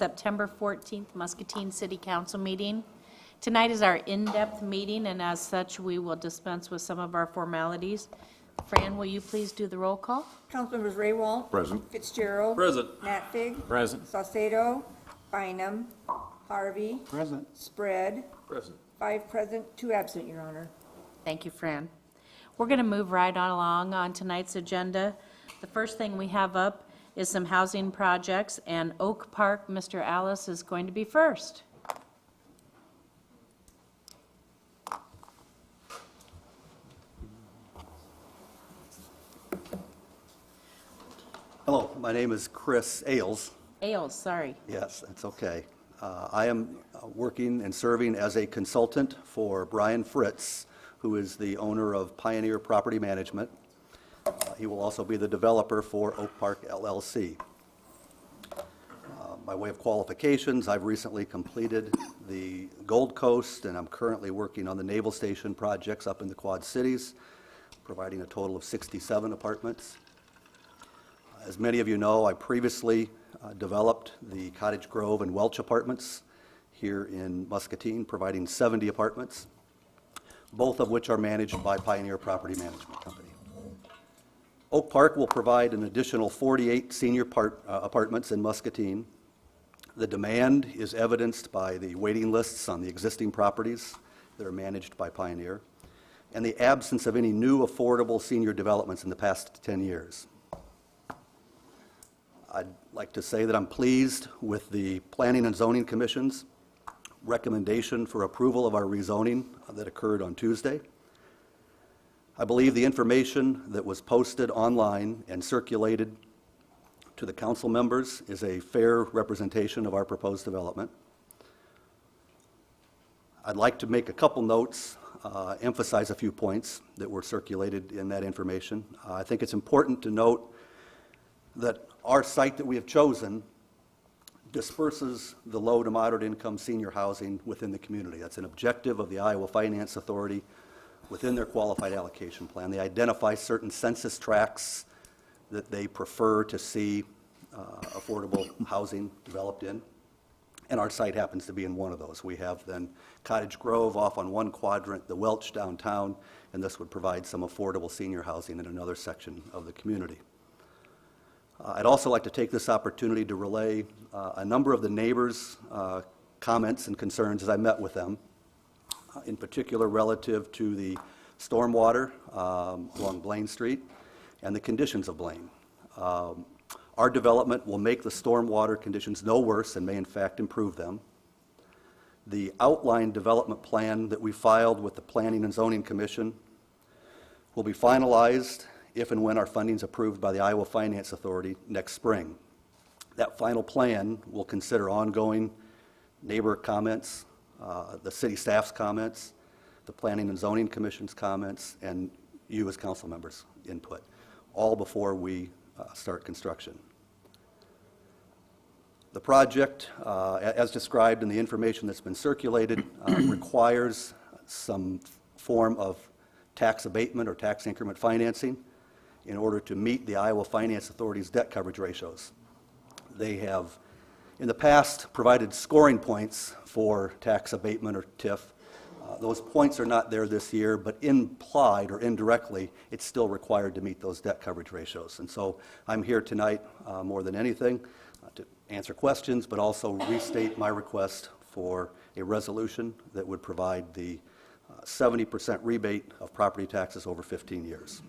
September 14th Muscatine City Council meeting. Tonight is our in-depth meeting, and as such, we will dispense with some of our formalities. Fran, will you please do the roll call? Councilmembers Raywald. Present. Fitzgerald. Present. Natfig. Present. Saucedo. Bynum. Harvey. Present. Spread. Present. 5 present, 2 absent, Your Honor. Thank you, Fran. We're going to move right on along on tonight's agenda. The first thing we have up is some housing projects, and Oak Park, Mr. Alice is going to be first. Hello, my name is Chris Ailes. Ailes, sorry. Yes, that's okay. I am working and serving as a consultant for Brian Fritz, who is the owner of Pioneer Property Management. He will also be the developer for Oak Park LLC. By way of qualifications, I've recently completed the Gold Coast, and I'm currently working on the Naval Station projects up in the Quad Cities, providing a total of 67 apartments. As many of you know, I previously developed the Cottage Grove and Welch apartments here in Muscatine, providing 70 apartments, both of which are managed by Pioneer Property Management Company. Oak Park will provide an additional 48 senior apartments in Muscatine. The demand is evidenced by the waiting lists on the existing properties that are managed by Pioneer, and the absence of any new affordable senior developments in the past 10 years. I'd like to say that I'm pleased with the Planning and Zoning Commission's recommendation for approval of our rezoning that occurred on Tuesday. I believe the information that was posted online and circulated to the council members is a fair representation of our proposed development. I'd like to make a couple notes, emphasize a few points that were circulated in that information. I think it's important to note that our site that we have chosen disperses the low to moderate income senior housing within the community. That's an objective of the Iowa Finance Authority within their qualified allocation plan. They identify certain census tracts that they prefer to see affordable housing developed in, and our site happens to be in one of those. We have then Cottage Grove off on one quadrant, the Welch downtown, and this would provide some affordable senior housing in another section of the community. I'd also like to take this opportunity to relay a number of the neighbors' comments and concerns as I met with them, in particular relative to the stormwater along Blaine Street and the conditions of Blaine. Our development will make the stormwater conditions no worse and may in fact improve them. The outline development plan that we filed with the Planning and Zoning Commission will be finalized if and when our funding is approved by the Iowa Finance Authority next spring. That final plan will consider ongoing neighbor comments, the city staff's comments, the Planning and Zoning Commission's comments, and you as council members' input, all before we start construction. The project, as described in the information that's been circulated, requires some form of tax abatement or tax increment financing in order to meet the Iowa Finance Authority's debt coverage ratios. They have, in the past, provided scoring points for tax abatement or TIF. Those points are not there this year, but implied or indirectly, it's still required to meet those debt coverage ratios. And so I'm here tonight, more than anything, to answer questions, but also restate my request for a resolution that would provide the 70% rebate of property taxes over 15 years.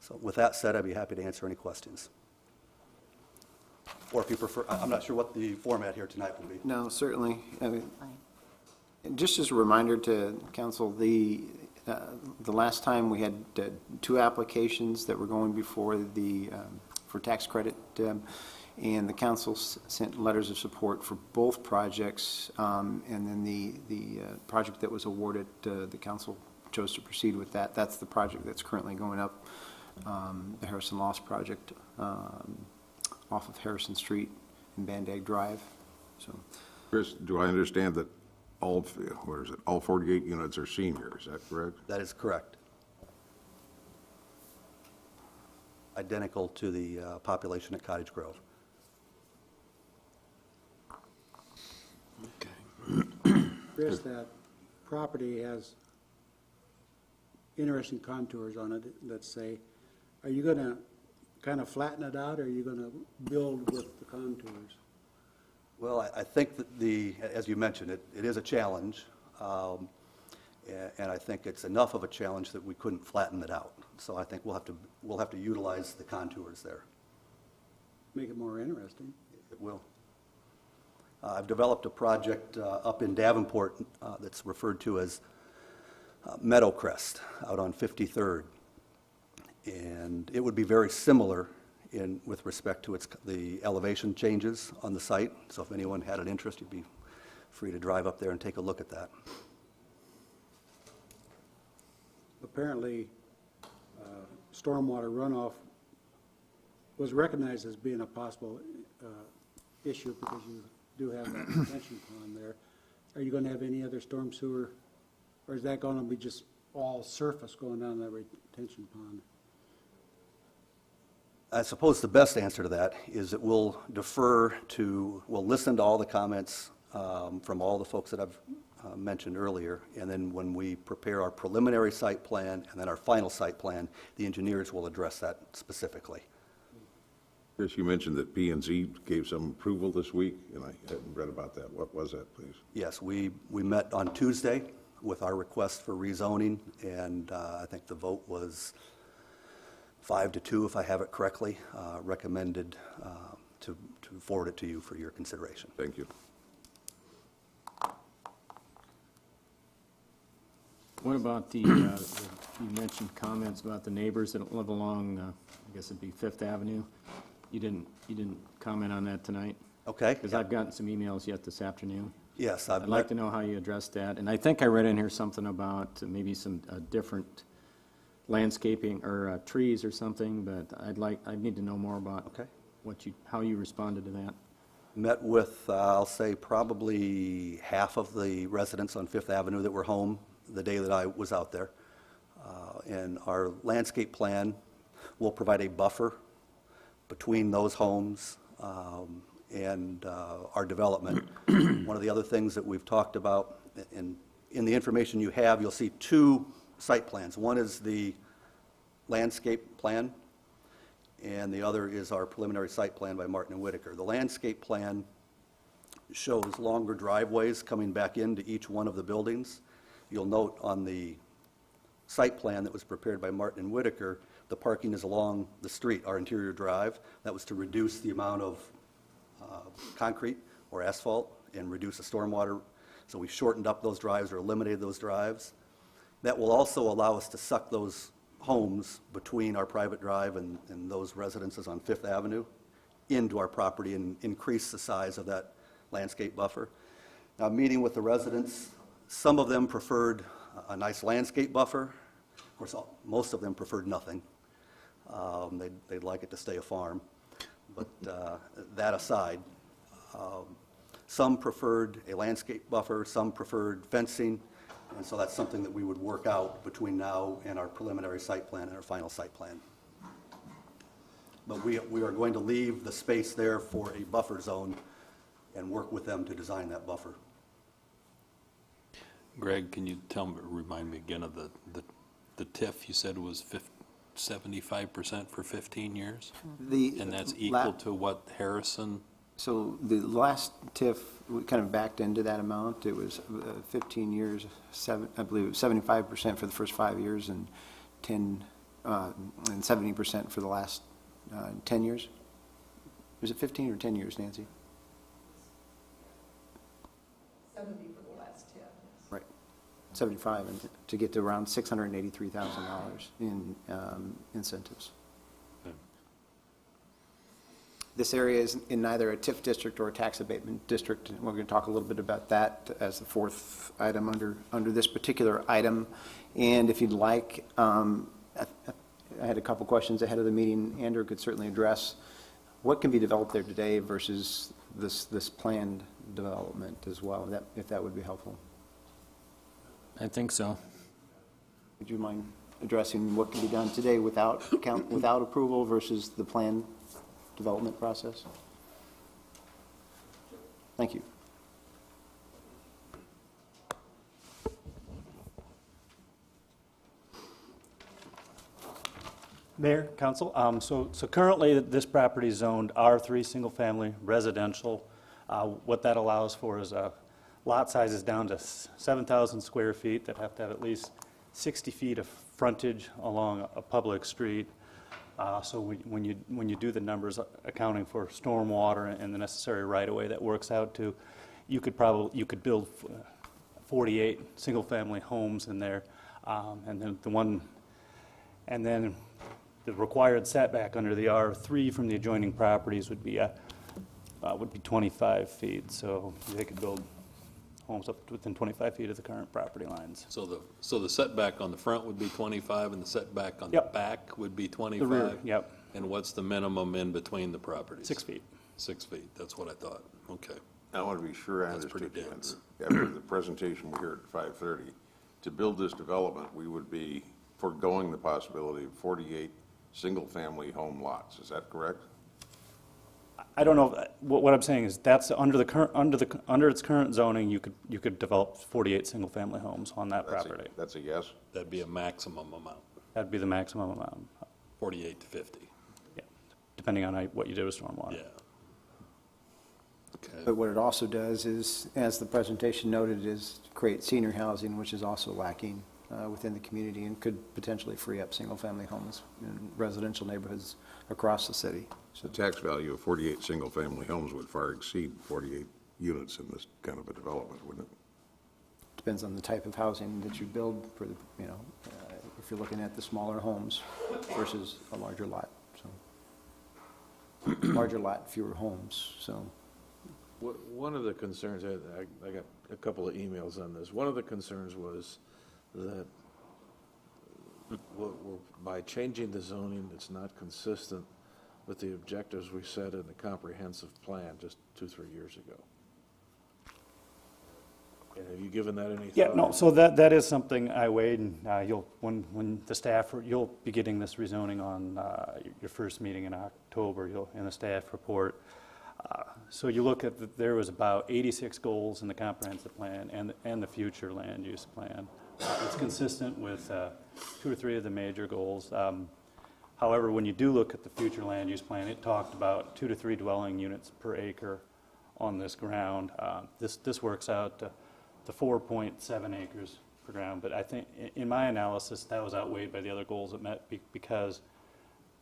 So with that said, I'd be happy to answer any questions. Or if you prefer, I'm not sure what the format here tonight will be. No, certainly. I mean, just as a reminder to council, the last time we had 2 applications that were going before the for tax credit, and the council sent letters of support for both projects, and then the project that was awarded, the council chose to proceed with that. That's the project that's currently going up, the Harrison Loss project off of Harrison Street and Bandag Drive. So, Chris, do I understand that all 48 units are seniors? Is that correct? That is correct. Identical to the population at Cottage Grove. Chris, that property has interesting contours on it, let's say. Are you going to kind of flatten it out, or are you going to build with the contours? Well, I think that as you mentioned, it is a challenge, and I think it's enough of a challenge that we couldn't flatten it out. So I think we'll have to utilize the contours there. Make it more interesting. It will. I've developed a project up in Davenport that's referred to as Meadowcrest out on 53rd. And it would be very similar with respect to the elevation changes on the site. So if anyone had an interest, you'd be free to drive up there and take a look at that. Apparently, stormwater runoff was recognized as being a possible issue because you do have that retention pond there. Are you going to have any other storm sewer, or is that going to be just all surface going down that retention pond? I suppose the best answer to that is that we'll listen to all the comments from all the folks that I've mentioned earlier, and then when we prepare our preliminary site plan and then our final site plan, the engineers will address that specifically. Chris, you mentioned that P&Z gave some approval this week, and I hadn't read about that. What was that, please? Yes, we met on Tuesday with our request for rezoning, and I think the vote was 5-2, if I have it correctly, recommended to forward it to you for your consideration. Thank you. What about you mentioned comments about the neighbors that live along, I guess it'd be Fifth Avenue. You didn't comment on that tonight? Okay? Because I've gotten some emails yet this afternoon. Yes, I'd like to know how you addressed that. And I think I read in here something about maybe some different landscaping or trees or something, but I need to know more about Okay. how you responded to that. Met with, I'll say, probably half of the residents on Fifth Avenue that were home the day that I was out there. And our landscape plan will provide a buffer between those homes and our development. One of the other things that we've talked about, in the information you have, you'll see two site plans. One is the landscape plan, and the other is our preliminary site plan by Martin and Whitaker. The landscape plan shows longer driveways coming back into each one of the buildings. You'll note on the site plan that was prepared by Martin and Whitaker, the parking is along the street, our interior drive. That was to reduce the amount of concrete or asphalt and reduce the stormwater. So we shortened up those drives or eliminated those drives. That will also allow us to suck those homes between our private drive and those residences on Fifth Avenue into our property and increase the size of that landscape buffer. Now, meeting with the residents, some of them preferred a nice landscape buffer. Of course, most of them preferred nothing. They'd like it to stay a farm. But that aside, some preferred a landscape buffer, some preferred fencing, and so that's something that we would work out between now and our preliminary site plan and our final site plan. But we are going to leave the space there for a buffer zone and work with them to design that buffer. Greg, can you remind me again of the TIF you said was 75% for 15 years? And that's equal to what Harrison? So the last TIF, we kind of backed into that amount. It was 15 years, I believe 75% for the first 5 years and 70% for the last 10 years. Was it 15 or 10 years, Nancy? 70 for the last 10. Right, 75, and to get to around $683,000 in incentives. This area is in neither a TIF district or a tax abatement district. We're going to talk a little bit about that as the fourth item under this particular item. And if you'd like, I had a couple questions ahead of the meeting. Andrew could certainly address what can be developed there today versus this planned development as well, if that would be helpful. I think so. Would you mind addressing what can be done today without approval versus the planned development process? Thank you. Mayor, council, so currently, this property is zoned R3, single-family residential. What that allows for is lot sizes down to 7,000 square feet that have to have at least 60 feet of frontage along a public street. So when you do the numbers accounting for stormwater and the necessary right-of-way, that works out to, you could build 48 single-family homes in there, and then the required setback under the R3 from the adjoining properties would be 25 feet, so they could build homes up to within 25 feet of the current property lines. So the setback on the front would be 25, and the setback on the Yep. back would be The 25? rear, yep, And what's the minimum in between the properties? 6 feet. 6 feet, that's what I thought. Okay. I want to be sure I That's pretty understood you, dense. Andrew. After the presentation we heard at 5:30, to build this development, we would be foregoing the possibility of 48 single-family home lots. Is that correct? I don't know, what I'm saying is that's under its current zoning, you could develop 48 single-family homes on that That's a- property. That's a yes? That'd be a maximum amount, That'd be the maximum amount, 48 to 50. yeah, depending on what you do with stormwater. Yeah. Okay. But what it also does is, as the presentation noted, is create senior housing, which is also lacking within the community and could potentially free up single-family homes in residential neighborhoods across the city. The tax value of 48 single-family homes would far exceed 48 units in this kind of a development, wouldn't it? Depends on the type of housing that you build for the, if you're looking at the smaller homes versus a larger lot, so. Larger lot, fewer homes, so. One of the concerns, I got a couple of emails on this. One of the concerns was that by changing the zoning, it's not consistent with the objectives we set in the comprehensive plan just 2-3 years ago. And have you given that any thought? Yeah, no, so that is something I weighed, and when the staff, you'll be getting this rezoning on your first meeting in October, in the staff report. So you look at, there was about 86 goals in the comprehensive plan and the future land use plan. It's consistent with 2 or 3 of the major goals. However, when you do look at the future land use plan, it talked about 2 to 3 dwelling units per acre on this ground. This works out to 4.7 acres per ground, but I think, in my analysis, that was outweighed by the other goals it met, because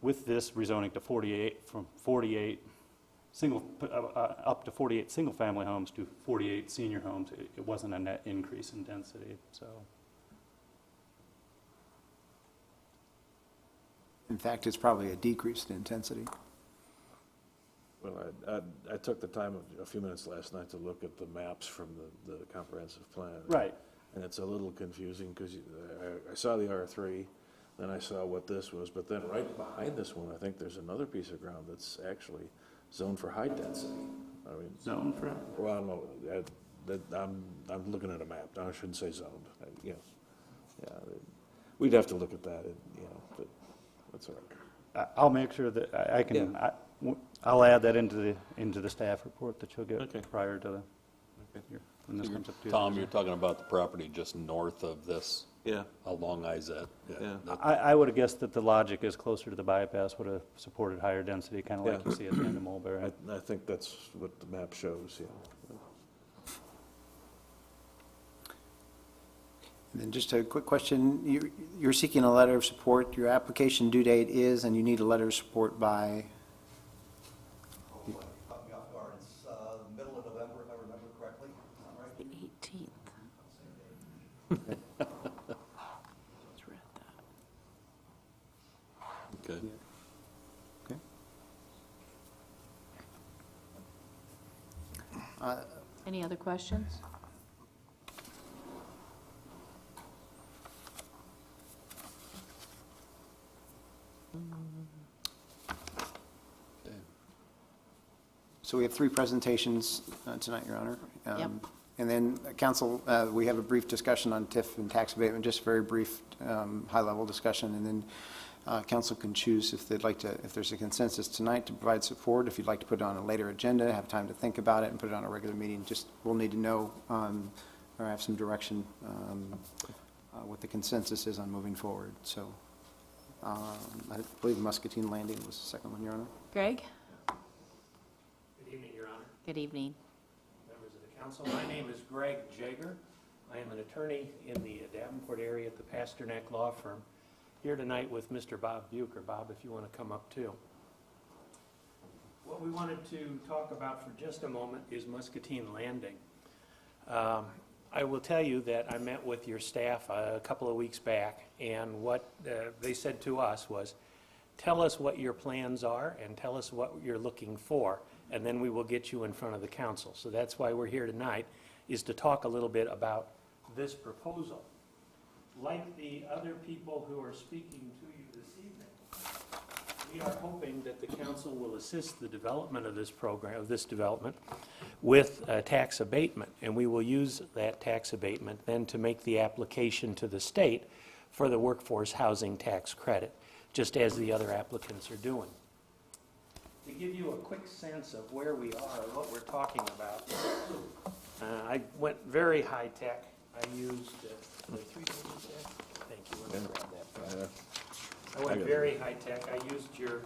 with this rezoning to 48, from 48 up to 48 single-family homes to 48 senior homes, it wasn't a net increase in density, so. In fact, it's probably a decreased intensity. Well, I took the time, a few minutes last night, to look at the maps from the comprehensive plan. Right. And it's a little confusing, because I saw the R3, then I saw what this was, but then right behind this one, I think there's another piece of ground that's actually zoned for high density. I mean, Zone for? well, I don't know, I'm looking at a map, now I shouldn't say zoned, yeah. We'd have to look at that, but that's all right. I'll make sure that I can, I'll add that into the staff report that you'll Okay. get prior to when this comes up to you. Tom, you're talking about the property just north of this? Yeah. Along Izet? Yeah. I would have guessed that the logic is closer to the bypass, would have supported higher density, kind of like Yeah. you see at the end of Mulberry. I think that's what the map shows, yeah. And then just a quick question, you're seeking a letter of support, your application due date is, and you need a letter of support by, Caught me off guard. It's middle of November, if I remember correctly. Is that right? The 18th. Just read that. Okay. okay. Any other questions? So we have 3 presentations tonight, Your Honor. Yep. And then, council, we have a brief discussion on TIF and tax abatement, just a very brief, high-level discussion, and then council can choose if they'd like to, if there's a consensus tonight to provide support, if you'd like to put it on a later agenda, have time to think about it, and put it on a regular meeting, just, we'll need to know, or have some direction, what the consensus is on moving forward. So I believe Muscatine Landing was the second one, Your Honor. Greg? Good evening, Your Honor, Good evening. members of the council. My name is Greg Jager. I am an attorney in the Davenport area at the Pasternak Law Firm. Here tonight with Mr. Bob Bucher. Bob, if you want to come up too. What we wanted to talk about for just a moment is Muscatine Landing. I will tell you that I met with your staff a couple of weeks back, and what they said to us was, tell us what your plans are and tell us what you're looking for, and then we will get you in front of the council. So that's why we're here tonight, is to talk a little bit about this proposal. Like the other people who are speaking to you this evening, we are hoping that the council will assist the development of this program, of this development, with tax abatement, and we will use that tax abatement then to make the application to the state for the workforce housing tax credit, just as the other applicants are doing. To give you a quick sense of where we are and what we're talking about, I went very high tech. I used, three pages there? Thank you. Let me grab that for you. I went very high tech. I used your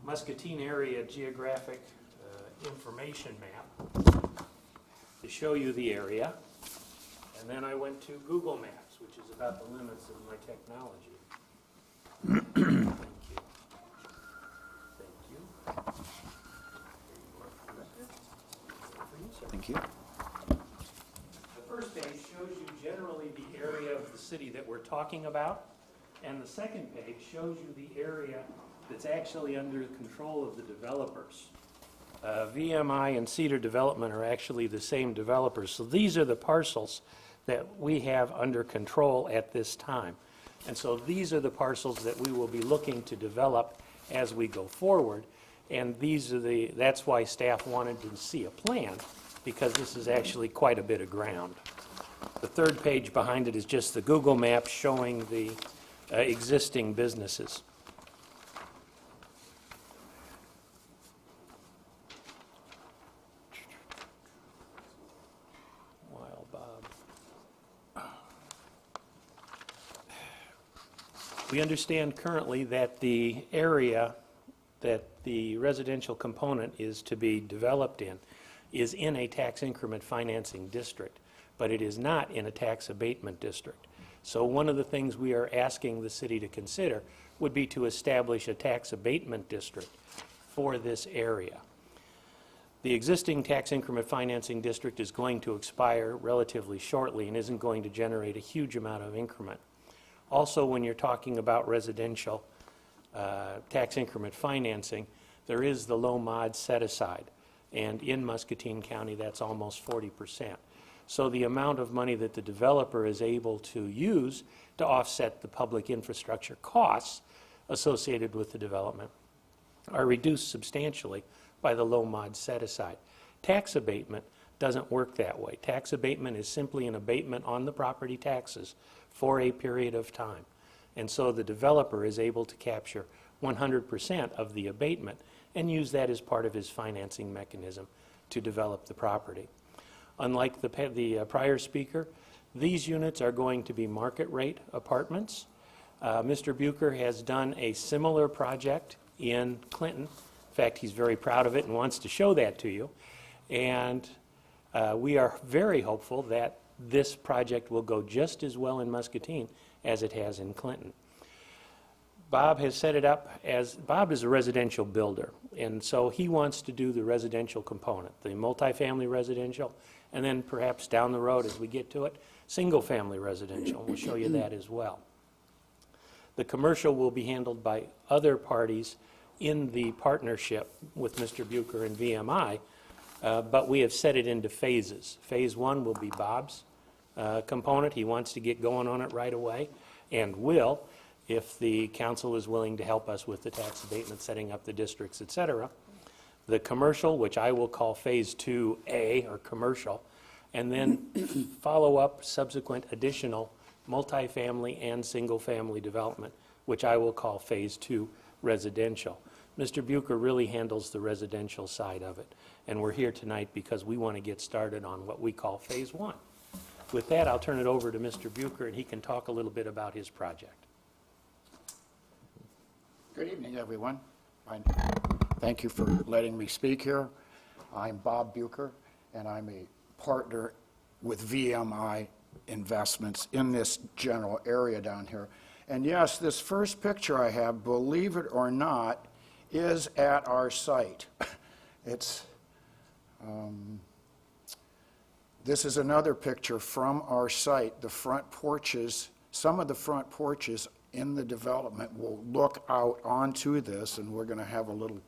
Muscatine area geographic information map to show you the area. And then I went to Google Maps, which is about the limits of my technology. Thank you. Thank you. Thank you. The first page shows you generally the area of the city that we're talking about, and the second page shows you the area that's actually under control of the developers. VMI and Cedar Development are actually the same developers, so these are the parcels that we have under control at this time. And so these are the parcels that we will be looking to develop as we go forward, and that's why staff wanted to see a plan, because this is actually quite a bit of ground. The third page behind it is just the Google map showing the existing businesses. While Bob. We understand currently that the area that the residential component is to be developed in is in a tax increment financing district, but it is not in a tax abatement district. So one of the things we are asking the city to consider would be to establish a tax abatement district for this area. The existing tax increment financing district is going to expire relatively shortly and isn't going to generate a huge amount of increment. Also, when you're talking about residential tax increment financing, there is the low mod set aside. And in Muscatine County, that's almost 40%. So the amount of money that the developer is able to use to offset the public infrastructure costs associated with the development are reduced substantially by the low mod set aside. Tax abatement doesn't work that way. Tax abatement is simply an abatement on the property taxes for a period of time. And so the developer is able to capture 100% of the abatement and use that as part of his financing mechanism to develop the property. Unlike the prior speaker, these units are going to be market rate apartments. Mr. Bucher has done a similar project in Clinton. In fact, he's very proud of it and wants to show that to you. And we are very hopeful that this project will go just as well in Muscatine as it has in Clinton. Bob has set it up as, Bob is a residential builder, and so he wants to do the residential component, the multifamily residential, and then perhaps down the road as we get to it, single-family residential. We'll show you that as well. The commercial will be handled by other parties in the partnership with Mr. Bucher and VMI, but we have set it into phases. Phase one will be Bob's component. He wants to get going on it right away, and will, if the council is willing to help us with the tax abatement, setting up the districts, et cetera. The commercial, which I will call Phase 2A, or commercial, and then follow up subsequent additional multifamily and single-family development, which I will call Phase 2 residential. Mr. Bucher really handles the residential side of it, and we're here tonight because we want to get started on what we call Phase 1. With that, I'll turn it over to Mr. Bucher, and he can talk a little bit about his project. Good evening, everyone. Thank you for letting me speak here. I'm Bob Bucher, and I'm a partner with VMI Investments in this general area down here. And yes, this first picture I have, believe it or not, is at our site. It's, this is another picture from our site. The front porches, some of the front porches in the development will look out onto this, and we're going to have a little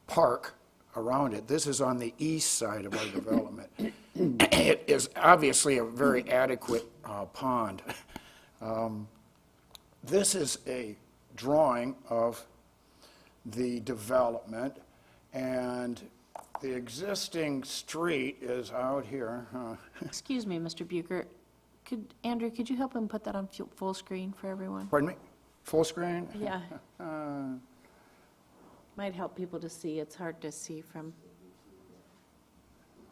park around it. This is on the east side of our development. It is obviously a very adequate pond. This is a drawing of the development, and the existing street is out here. Excuse me, Mr. Bucher. Andrew, could you help him put that on full screen for everyone? Pardon me? Full screen? Yeah. Might help people to see. It's hard to see from.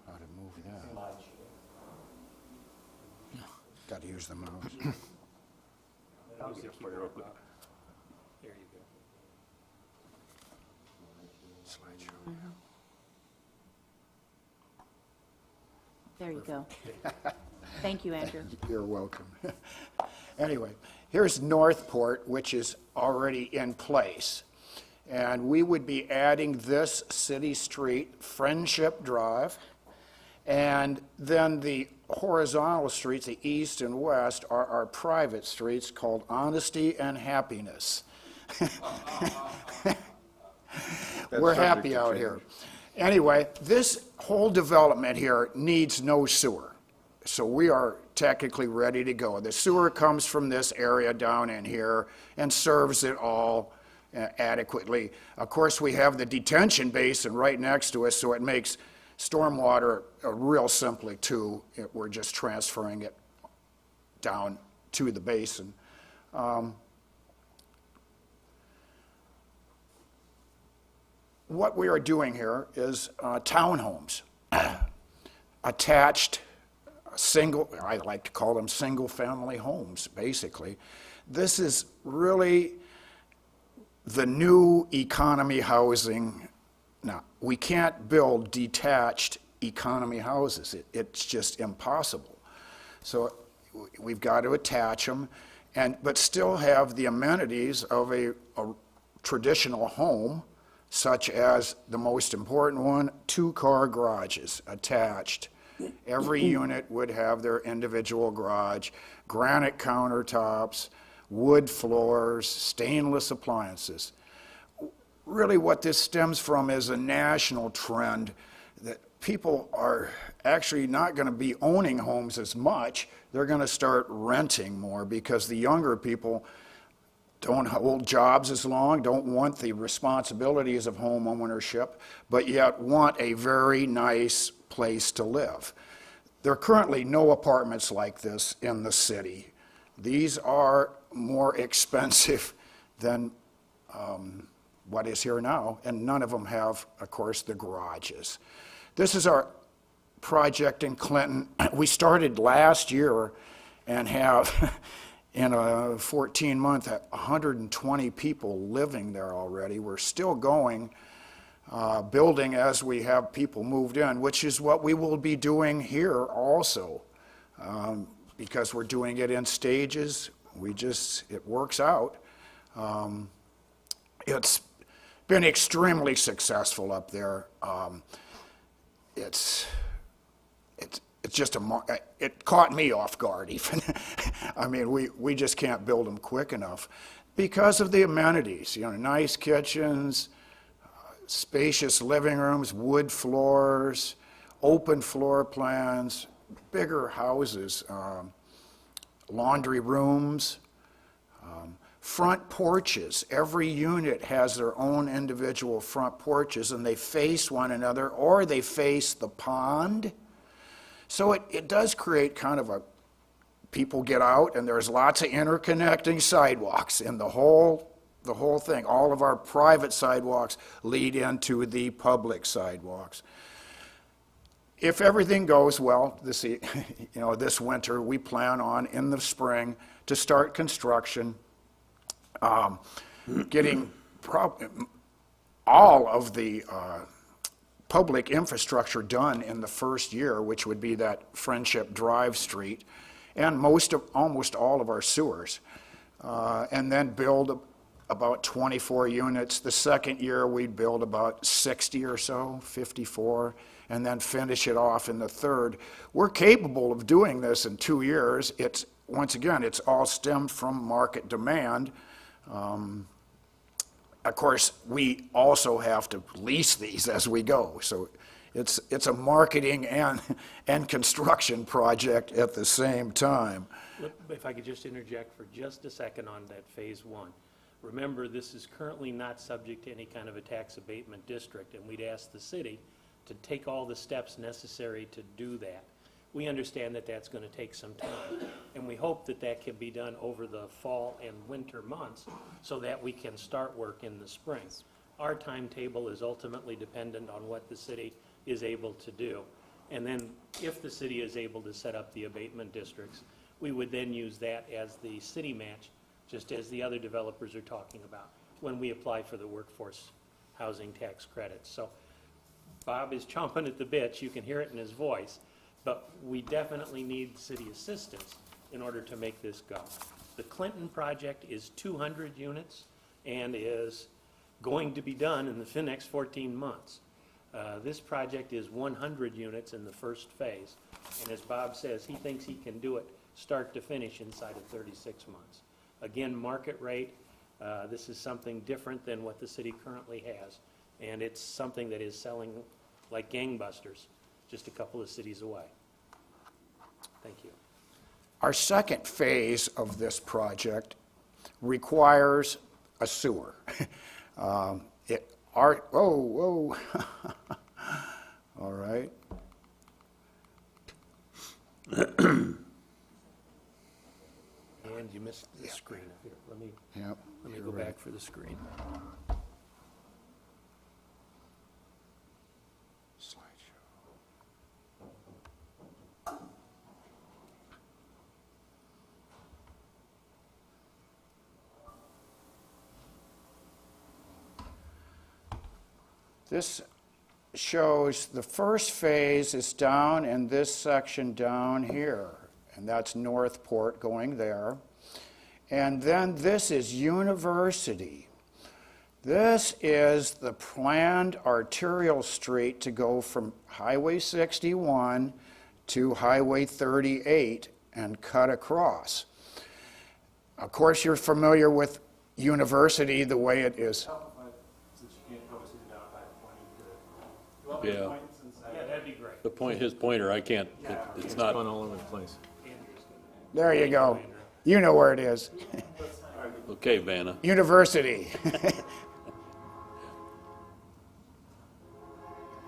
How to move that? Got to use the mouse. There you go. Slideshow. There you go. Thank you, Andrew. You're welcome. Anyway, here's Northport, which is already in place. And we would be adding this city street, Friendship Drive, and then the horizontal streets, the east and west, are our private streets called Honesty and Happiness. We're happy out here. Anyway, this whole development here needs no sewer. So we are technically ready to go. The sewer comes from this area down in here and serves it all adequately. Of course, we have the detention basin right next to us, so it makes stormwater real simply too. We're just transferring it down to the basin. What we are doing here is townhomes, attached single, I like to call them single-family homes, basically. This is really the new economy housing. Now, we can't build detached economy houses. It's just impossible. So we've got to attach them, but still have the amenities of a traditional home, such as the most important one, 2-car garages attached. Every unit would have their individual garage, granite countertops, wood floors, stainless appliances. Really what this stems from is a national trend that people are actually not going to be owning homes as much. They're going to start renting more because the younger people don't hold jobs as long, don't want the responsibilities of home ownership, but yet want a very nice place to live. There are currently no apartments like this in the city. These are more expensive than what is here now, and none of them have, of course, the garages. This is our project in Clinton. We started last year and have in a 14-month, 120 people living there already. We're still going, building as we have people moved in, which is what we will be doing here also, because we're doing it in stages. It works out. It's been extremely successful up there. It's just it caught me off guard even. I mean, we just can't build them quick enough because of the amenities, nice kitchens, spacious living rooms, wood floors, open floor plans, bigger houses, laundry rooms, front porches. Every unit has their own individual front porches, and they face one another or they face the pond. So it does create kind of people get out, and there's lots of interconnecting sidewalks in the whole thing. All of our private sidewalks lead into the public sidewalks. If everything goes well, this winter, we plan on in the spring to start construction, getting all of the public infrastructure done in the first year, which would be that Friendship Drive Street, and almost all of our sewers, and then build about 24 units. The second year, we'd build about 60 or so, 54, and then finish it off in the third. We're capable of doing this in 2 years. Once again, it's all stemmed from market demand. Of course, we also have to lease these as we go. So it's a marketing and construction project at the same time. If I could just interject for just a second on that phase one. Remember, this is currently not subject to any kind of a tax abatement district, and we'd ask the city to take all the steps necessary to do that. We understand that that's going to take some time, and we hope that that can be done over the fall and winter months so that we can start work in the spring. Our timetable is ultimately dependent on what the city is able to do. And then if the city is able to set up the abatement districts, we would then use that as the city match, just as the other developers are talking about, when we apply for the workforce housing tax credits. So Bob is chomping at the bit, you can hear it in his voice, but we definitely need city assistance in order to make this go. The Clinton project is 200 units and is going to be done in the next 14 months. This project is 100 units in the first phase, and as Bob says, he thinks he can do it start to finish inside of 36 months. Again, market rate, this is something different than what the city currently has, and it's something that is selling like gangbusters just a couple of cities away. Thank you. Our second phase of this project requires a sewer. All right. And you missed the screen. Here, let me go right. back for the screen. This shows the first phase is down in this section down here, and that's Northport going there. And then this is University. This is the planned arterial street to go from Highway 61 to Highway 38 and cut across. Of course, you're familiar with University the way it is. Yeah. Yeah, that'd be great. The point, his pointer, I can't, it's not. Going all over the place. There you go. You know where it is. Okay, Vanna. University.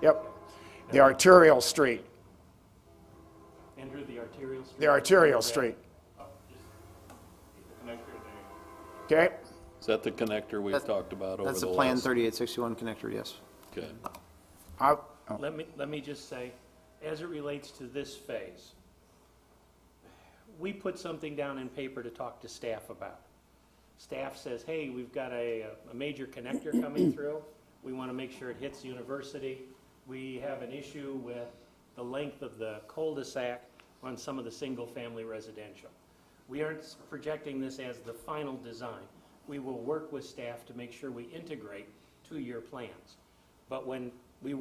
Yep. The arterial street. Andrew, the arterial street? The arterial street. Okay? Is that the connector we've talked about over the last? That's the Plan 3861 connector, yes. Okay. Let me just say, as it relates to this phase, we put something down in paper to talk to staff about. Staff says, hey, we've got a major connector coming through. We want to make sure it hits University. We have an issue with the length of the cul-de-sac on some of the single-family residential. We aren't projecting this as the final design. We will work with staff to make sure we integrate 2-year plans. But when it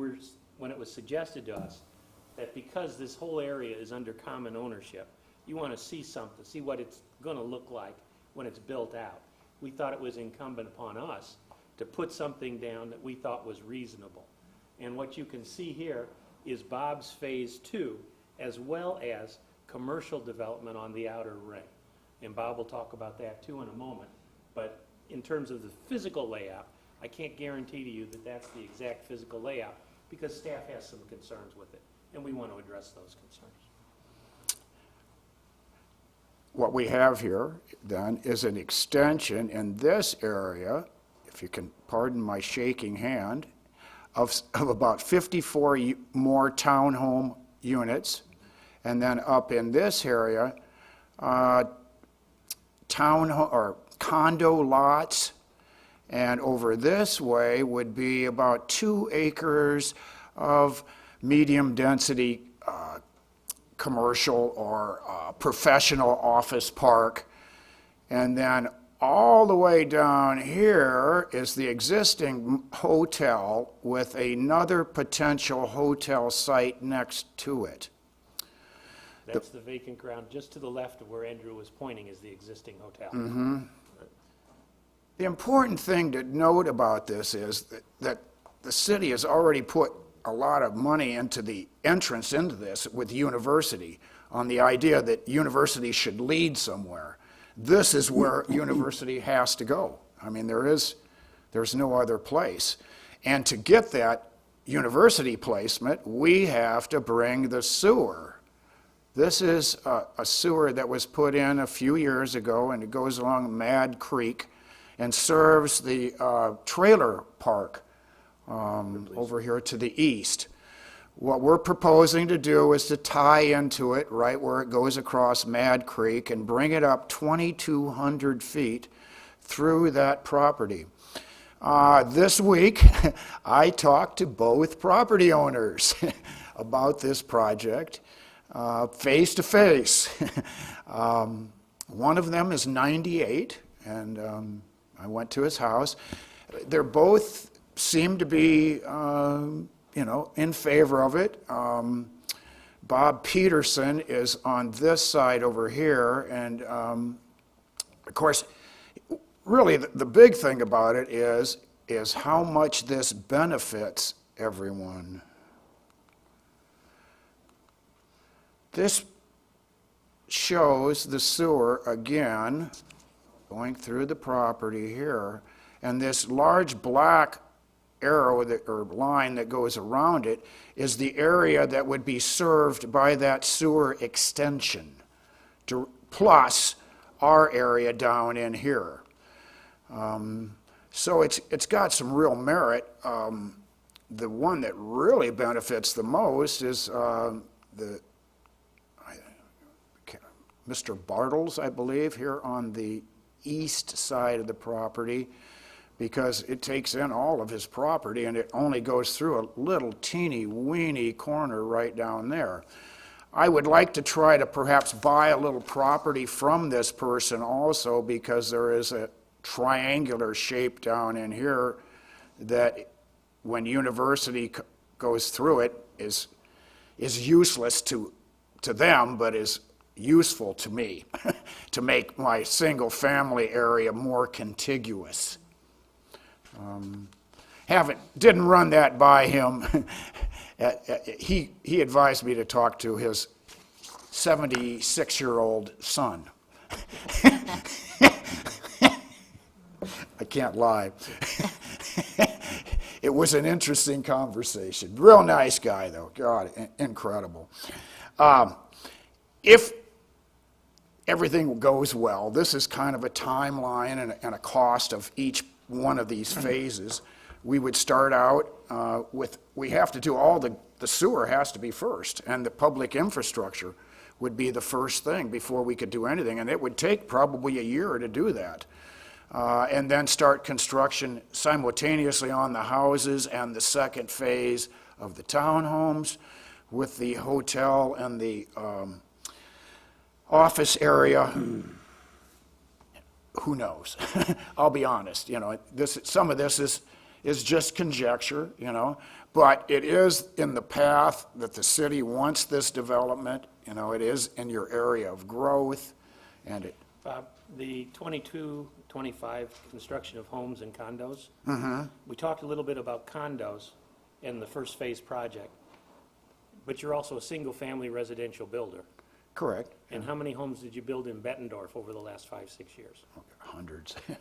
was suggested to us that because this whole area is under common ownership, you want to see something, see what it's going to look like when it's built out. We thought it was incumbent upon us to put something down that we thought was reasonable. And what you can see here is Bob's Phase 2, as well as commercial development on the outer ring. And Bob will talk about that too in a moment. But in terms of the physical layout, I can't guarantee to you that that's the exact physical layout because staff has some concerns with it, and we want to address those concerns. What we have here then is an extension in this area, if you can pardon my shaking hand, of about 54 more townhome units, and then up in this area, condo lots And over this way would be about 2 acres of medium-density commercial or professional office park. And then all the way down here is the existing hotel with another potential hotel site next to it. That's the vacant ground just to the left of where Andrew was pointing is the existing hotel. The important thing to note about this is that the city has already put a lot of money into the entrance into this with university on the idea that university should lead somewhere. This is where university has to go. I mean, there's no other place. And to get that university placement, we have to bring the sewer. This is a sewer that was put in a few years ago, and it goes along Mad Creek and serves the trailer park over here to the east. What we're proposing to do is to tie into it right where it goes across Mad Creek and bring it up 2,200 feet through that property. This week, I talked to both property owners about this project face to face. One of them is 98, and I went to his house. They're both seem to be in favor of it. Bob Peterson is on this side over here, and of course, really the big thing about it is how much this benefits everyone. This shows the sewer again going through the property here, and this large black arrow or line that goes around it is the area that would be served by that sewer extension, plus our area down in here. So it's got some real merit. The one that really benefits the most is Mr. Bartles, I believe, here on the east side of the property, because it takes in all of his property and it only goes through a little teeny weeny corner right down there. I would like to try to perhaps buy a little property from this person also, because there is a triangular shape down in here that when university goes through it is useless to them, but is useful to me to make my single family area more contiguous. Didn't run that by him. He advised me to talk to his 76-year-old son. I can't lie. It was an interesting conversation. Real nice guy, though. God, incredible. If everything goes well, this is kind of a timeline and a cost of each one of these phases. We would start out we have to do all the sewer has to be first, and the public infrastructure would be the first thing before we could do anything, and it would take probably a year to do that. And then start construction simultaneously on the houses and the second phase of the townhomes with the hotel and the office area. Who knows? I'll be honest, some of this is just conjecture, but it is in the path that the city wants this development. It is in your area of growth, and it. Bob, the 22-25 construction of homes and condos, we talked a little bit about condos in the first phase project, but you're also a single-family residential builder. Correct. And how many homes did you build in Bettendorf over the last 5-6 years? Hundreds. You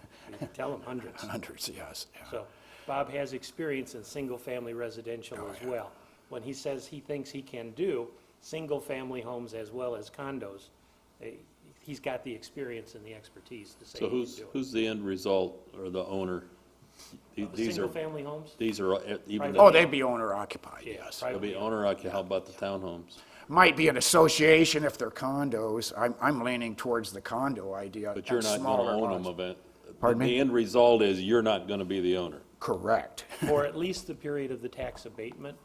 tell them hundreds. Hundreds, yes. Yeah. So Bob has experience in single-family residential as well. When he says he thinks he can do single-family homes as well as condos, he's got the experience and the expertise to say So he can do it. who's the end result or the owner? These are Single-family homes? These are even. Private. They'd be owner occupied, yes. They'll be owner occupied. How about the townhomes? Might be an association if they're condos. I'm leaning towards the condo idea. But you're at not going smaller to own lots. them Pardon me? The end result is you're not going to be the owner. Correct. For at least the period of the tax abatement,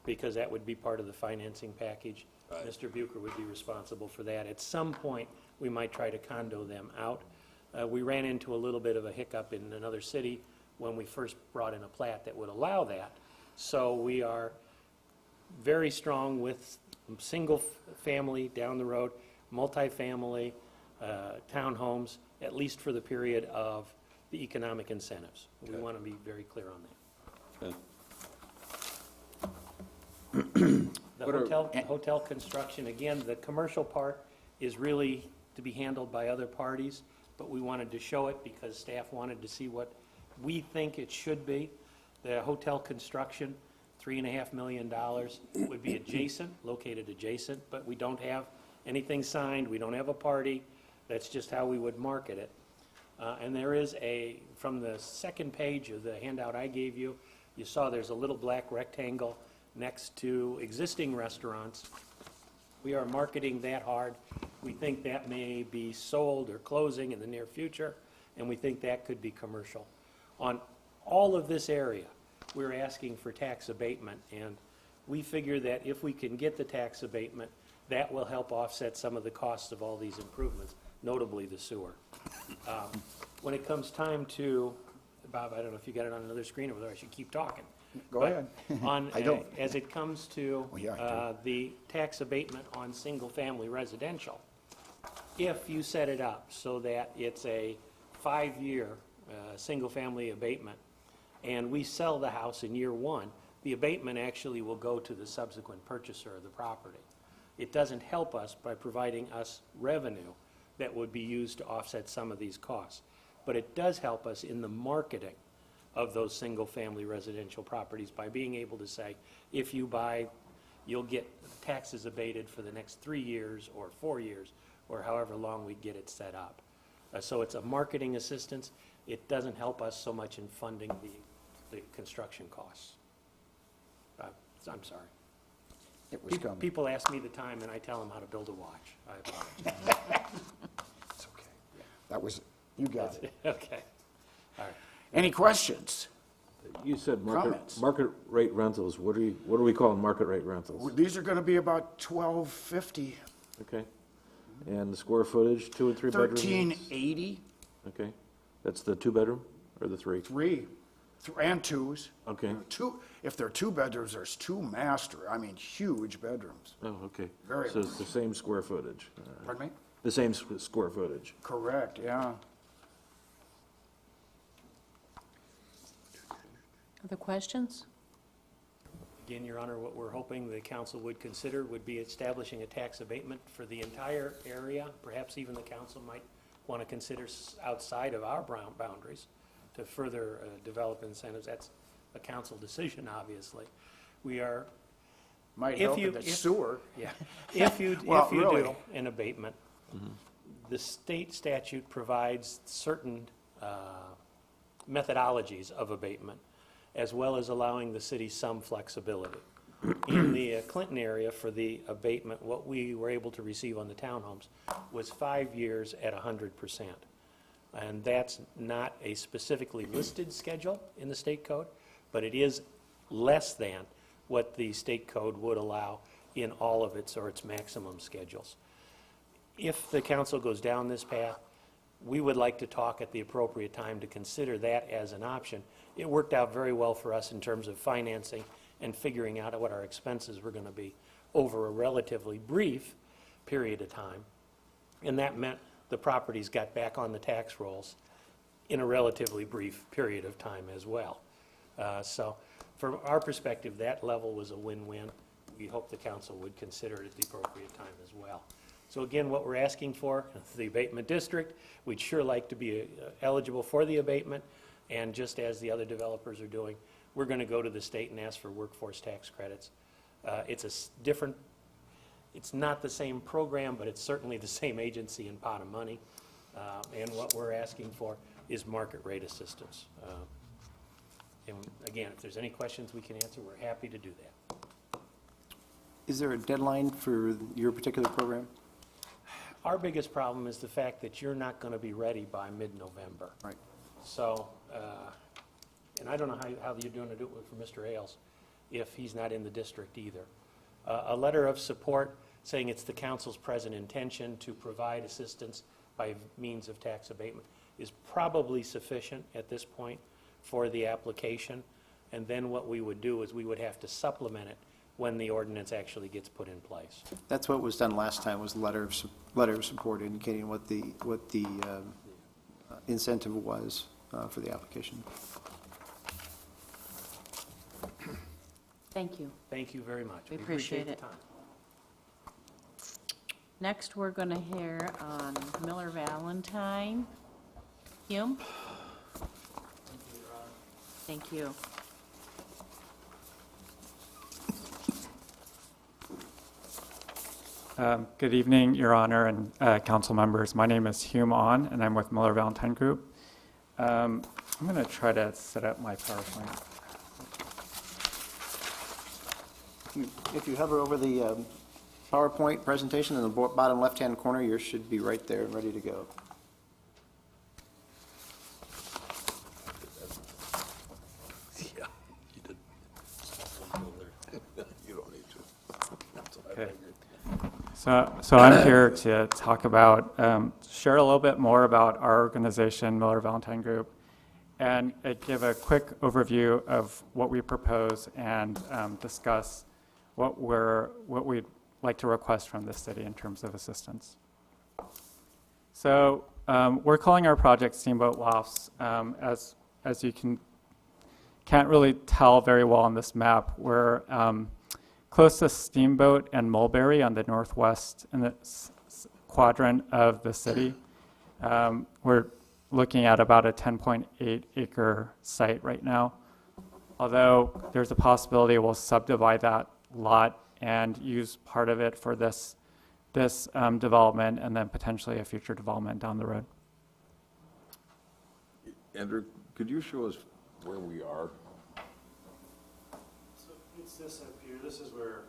because that would be part of the financing package. Mr. Bucher would be responsible for that. At some point, we might try to condo them out. We ran into a little bit of a hiccup in another city when we first brought in a plat that would allow that. So we are very strong with single family down the road, multifamily, townhomes, at least for the period of the economic incentives. We want to be very clear on that. Okay. The hotel construction, again, the commercial part is really to be handled by other parties, but we wanted to show it because staff wanted to see what we think it should be. The hotel construction, $3.5 million, would be adjacent, located adjacent, but we don't have anything signed, we don't have a party. That's just how we would market it. And there is from the second page of the handout I gave you, you saw there's a little black rectangle next to existing restaurants. We are marketing that hard. We think that may be sold or closing in the near future, and we think that could be commercial. On all of this area, we're asking for tax abatement, and we figure that if we can get the tax abatement, that will help offset some of the costs of all these improvements, notably the sewer. When it comes time to, Bob, I don't know if you got it on another screen or whether I should keep talking. Go But ahead. On, I don't. as it comes to Well, yeah, I the tax abatement on single-family residential, if you set it up so that it's a 5-year single-family abatement, and we sell the house in year 1, the abatement actually will go to the subsequent purchaser of the property. It doesn't help us by providing us revenue that would be used to offset some of these costs, but it does help us in the marketing of those single-family residential properties by being able to say, if you buy, you'll get taxes abated for the next 3 years or 4 years, or however long we get it set up. So it's a marketing assistance. It doesn't help us so much in funding the construction costs. I'm sorry. It was coming. People ask me the time, and I tell them how to build a watch. I apologize. It's okay. That was, you got it. Okay. All right. Any questions? You said Comments? market rate rentals. What are we calling market rate rentals? These are going to be about $1,250, Okay. And the square footage, 2 and 3 bedrooms? $1,380, Okay. That's the 2-bedroom or the 3? 3, and 2s. Okay. If they're 2 bedrooms, there's 2 huge bedrooms. Oh, okay. Very So it's the same square footage. Pardon me? The same square footage. Correct, yeah. Other questions? Again, Your Honor, what we're hoping the council would consider would be establishing a tax abatement for the entire area. Perhaps even the council might want to consider outside of our boundaries to further develop incentives. That's a council decision, obviously. We are, Might if help you, in the if- sewer. yeah, if you Well, do really. an abatement, the state statute provides certain methodologies of abatement, as well as allowing the city some flexibility. In the Clinton area for the abatement, what we were able to receive on the townhomes was 5 years at 100%. And that's not a specifically listed schedule in the state code, but it is less than what the state code would allow in all of its or its maximum schedules. If the council goes down this path, we would like to talk at the appropriate time to consider that as an option. It worked out very well for us in terms of financing and figuring out what our expenses were going to be over a relatively brief period of time. And that meant the properties got back on the tax rolls in a relatively brief period of time as well. So from our perspective, that level was a win-win. We hope the council would consider it at the appropriate time as well. So again, what we're asking for, the abatement district, we'd sure like to be eligible for the abatement, and just as the other developers are doing, we're going to go to the state and ask for workforce tax credits. It's a different, it's not the same program, but it's certainly the same agency and pot of money. And what we're asking for is market rate assistance. And again, if there's any questions we can answer, we're happy to do that. Is there a deadline for your particular program? Our biggest problem is the fact that you're not going to be ready by mid-November. Right. So, and I don't know how you're going to do it for Mr. Ailes if he's not in the district either. A letter of support saying it's the council's present intention to provide assistance by means of tax abatement is probably sufficient at this point for the application. And then what we would do is we would have to supplement it when the ordinance actually gets put in place. That's what was done last time, was letter of support indicating what the incentive was for the application. Thank you. Thank you very much. We appreciate the it. time. Next, we're going to hear on Miller Valentine. Hume? Thank you. Good evening, Your Honor and council members. My name is Hume On, and I'm with Miller Valentine Group. I'm going to try to set up my PowerPoint. If you hover over the PowerPoint presentation in the bottom left-hand corner, yours should be right there and ready to go. Yeah, you did. You don't need to. Okay. So I'm here to talk about, share a little bit more about our organization, Miller Valentine Group, and give a quick overview of what we propose and discuss what we'd like to request from the city in terms of assistance. So we're calling our project Steamboat Lofts. As you can't really tell very well on this map, we're close to Steamboat and Mulberry on the northwest in the quadrant of the city. We're looking at about a 10.8 acre site right now, although there's a possibility we'll subdivide that lot and use part of it for this development and then potentially a future development down the road. Andrew, could you show us where we are? So it's this up here. This is where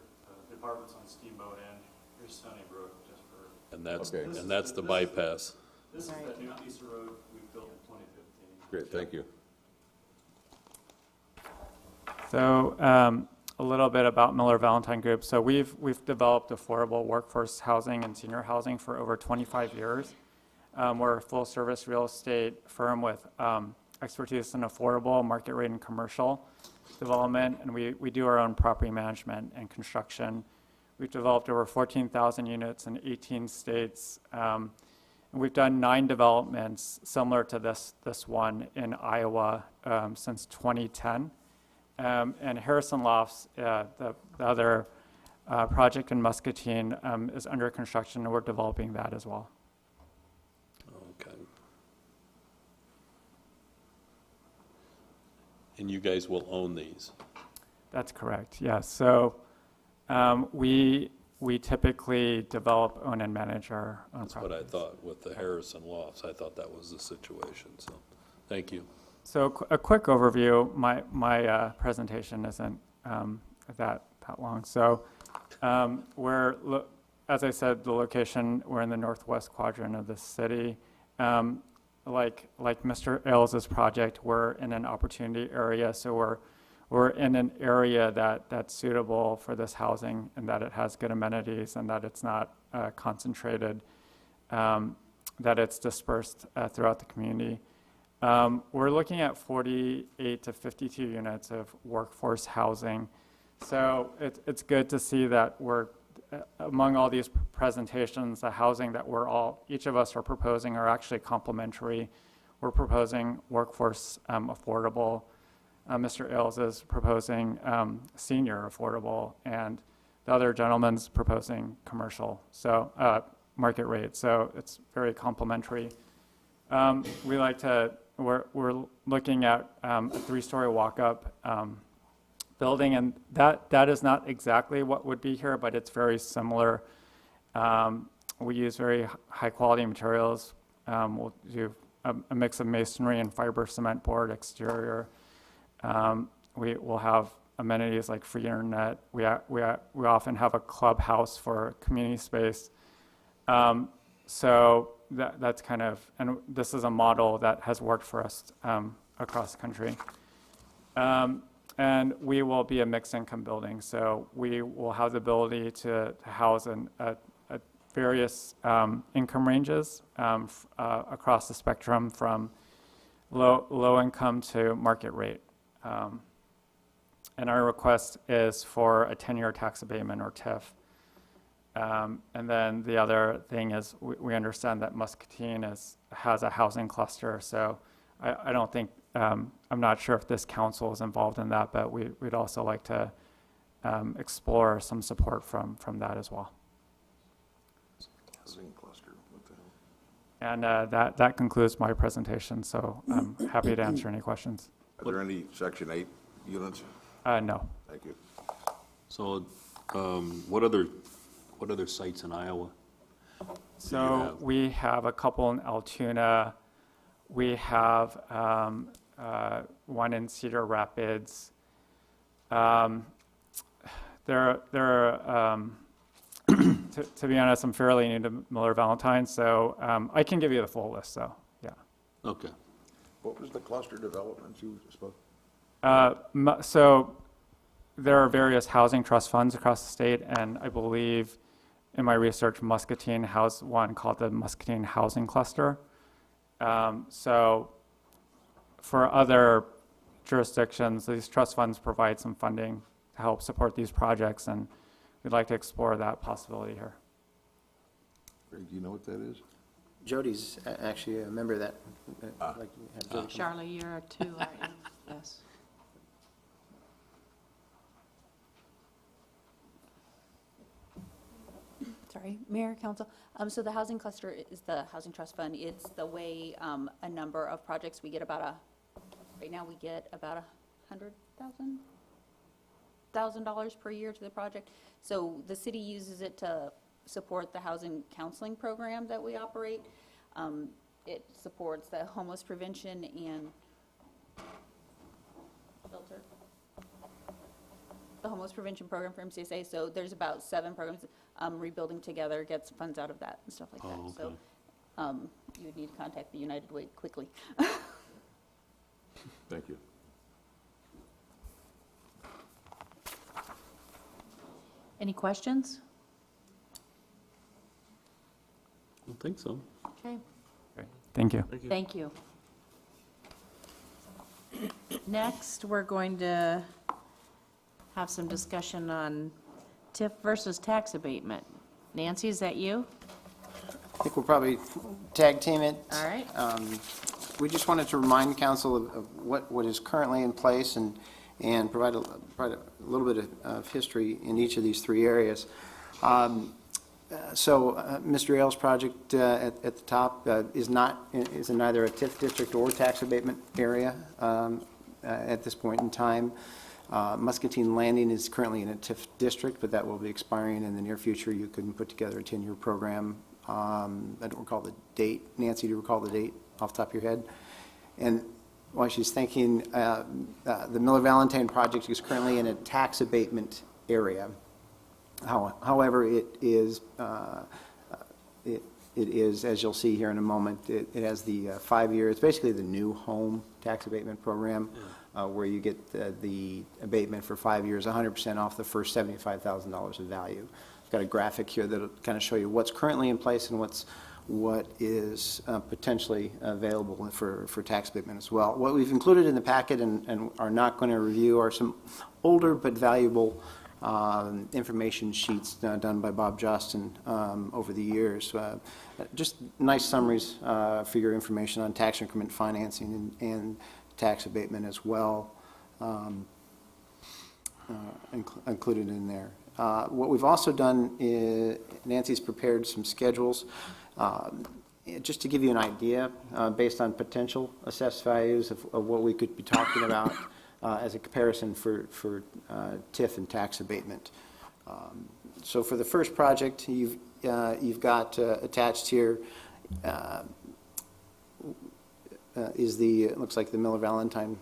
the apartment's on Steamboat and here's Sunnybrook just for. And that's, Okay. and that's the bypass. This is that new piece of road we built in 2015. Great, thank you. So a little bit about Miller Valentine Group. So we've developed affordable workforce housing and senior housing for over 25 years. We're a full service real estate firm with expertise in affordable, market rate, and commercial development, and we do our own property management and construction. We've developed over 14,000 units in 18 states. And we've done 9 developments similar to this one in Iowa since 2010. And Harrison Lofts, the other project in Muscatine, is under construction, and we're developing that as well. Okay. And you guys will own these? That's correct, yes. So we typically develop, own, and manage our own properties. That's what I thought with the Harrison Lofts. I thought that was the situation, so thank you. So a quick overview. My presentation isn't that long. So as I said, the location, we're in the northwest quadrant of the city. Like Mr. Ailes' project, we're in an opportunity area. So we're in an area that's suitable for this housing, and that it has good amenities, and that it's not concentrated, that it's dispersed throughout the community. We're looking at 48 to 52 units of workforce housing. So it's good to see that we're, among all these presentations, the housing that each of us are proposing are actually complementary. We're proposing workforce affordable. Mr. Ailes is proposing senior affordable, and the other gentleman's proposing commercial, so market rate. So it's very complementary. We're looking at a 3-story walk-up building, and that is not exactly what would be here, but it's very similar. We use very high-quality materials. We'll do a mix of masonry and fiber cement board exterior. We will have amenities like free internet. We often have a clubhouse for community space. So that's kind of, and this is a model that has worked for us across the country. And we will be a mixed income building, so we will have the ability to house various income ranges across the spectrum from low income to market rate. And our request is for a 10-year tax abatement or TIF. And then the other thing is we understand that Muscatine has a housing cluster, so I don't think, I'm not sure if this council is involved in that, but we'd also like to explore some support from that as well. Housing cluster, what the hell? And that concludes my presentation, so I'm happy to answer any questions. Are there any Section 8 units? No. Thank you. So, what other sites in Iowa? So we have a couple in Altoona. We have one in Cedar Rapids. To be honest, I'm fairly new to Miller Valentine, so I can give you the full list, so, yeah. Okay. What was the cluster developments you spoke? So there are various housing trust funds across the state, and I believe in my research, Muscatine has one called the Muscatine Housing Cluster. So for other jurisdictions, these trust funds provide some funding to help support these projects, and we'd like to explore that possibility here. Greg, do you know what that is? Jody's actually a member of that. Like you had Jody come. Charlie, you're a 2, aren't you? Yes. Sorry, Mayor, Council. So the housing cluster is the housing trust fund. It's the way a number of projects, we get about right now we get about $100,000 per year to the project. So the city uses it to support the housing counseling program that we operate. It supports the homeless prevention and shelter. The homeless prevention program for MCSA. So there's about 7 programs. Rebuilding Together gets funds out of that and stuff like that. Okay. So you would need to contact the United Way quickly. Thank you. Any questions? I don't think so. Okay, Thank you. thank you. Next, we're going to have some discussion on TIF versus tax abatement. Nancy, is that you? I think we'll probably tag team it. All right. We just wanted to remind council of what is currently in place and provide a little bit of history in each of these 3 areas. Mr. Ailes' project at the top is in neither a TIF district or tax abatement area at this point in time. Muscatine Landing is currently in a TIF district, but that will be expiring in the near future. You can put together a 10-year program. I don't recall the date. Nancy, do you recall the date off the top of your head? And while she's thinking, the Miller Valentine project is currently in a tax abatement area. However, it is, as you'll see here in a moment, it has the 5-year, it's basically the new home tax abatement program, where you get the abatement for 5 years, 100% off the first $75,000 of value. I've got a graphic here that'll kind of show you what's currently in place and what is potentially available for tax abatement as well. What we've included in the packet and are not going to review are some older but valuable information sheets done by Bob Justin over the years. Just nice summaries for your information on tax increment financing and tax abatement as well, included in there. What we've also done is Nancy's prepared some schedules just to give you an idea based on potential assessed values of what we could be talking about as a comparison for TIF and tax abatement. So for the first project, you've got attached here is it looks like the Miller Valentine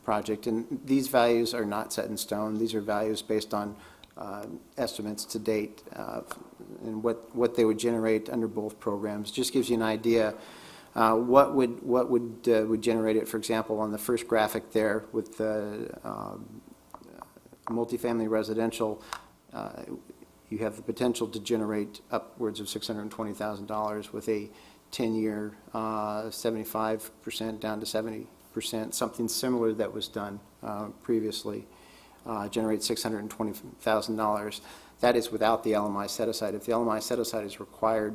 project, and these values are not set in stone. These are values based on estimates to date and what they would generate under both programs. Just gives you an idea what would generate it. For example, on the first graphic there with the multifamily residential, you have the potential to generate upwards of $620,000 with a 10-year 75% down to 70%. Something similar that was done previously generates $620,000. That is without the LMI set-aside. If the LMI set-aside is required,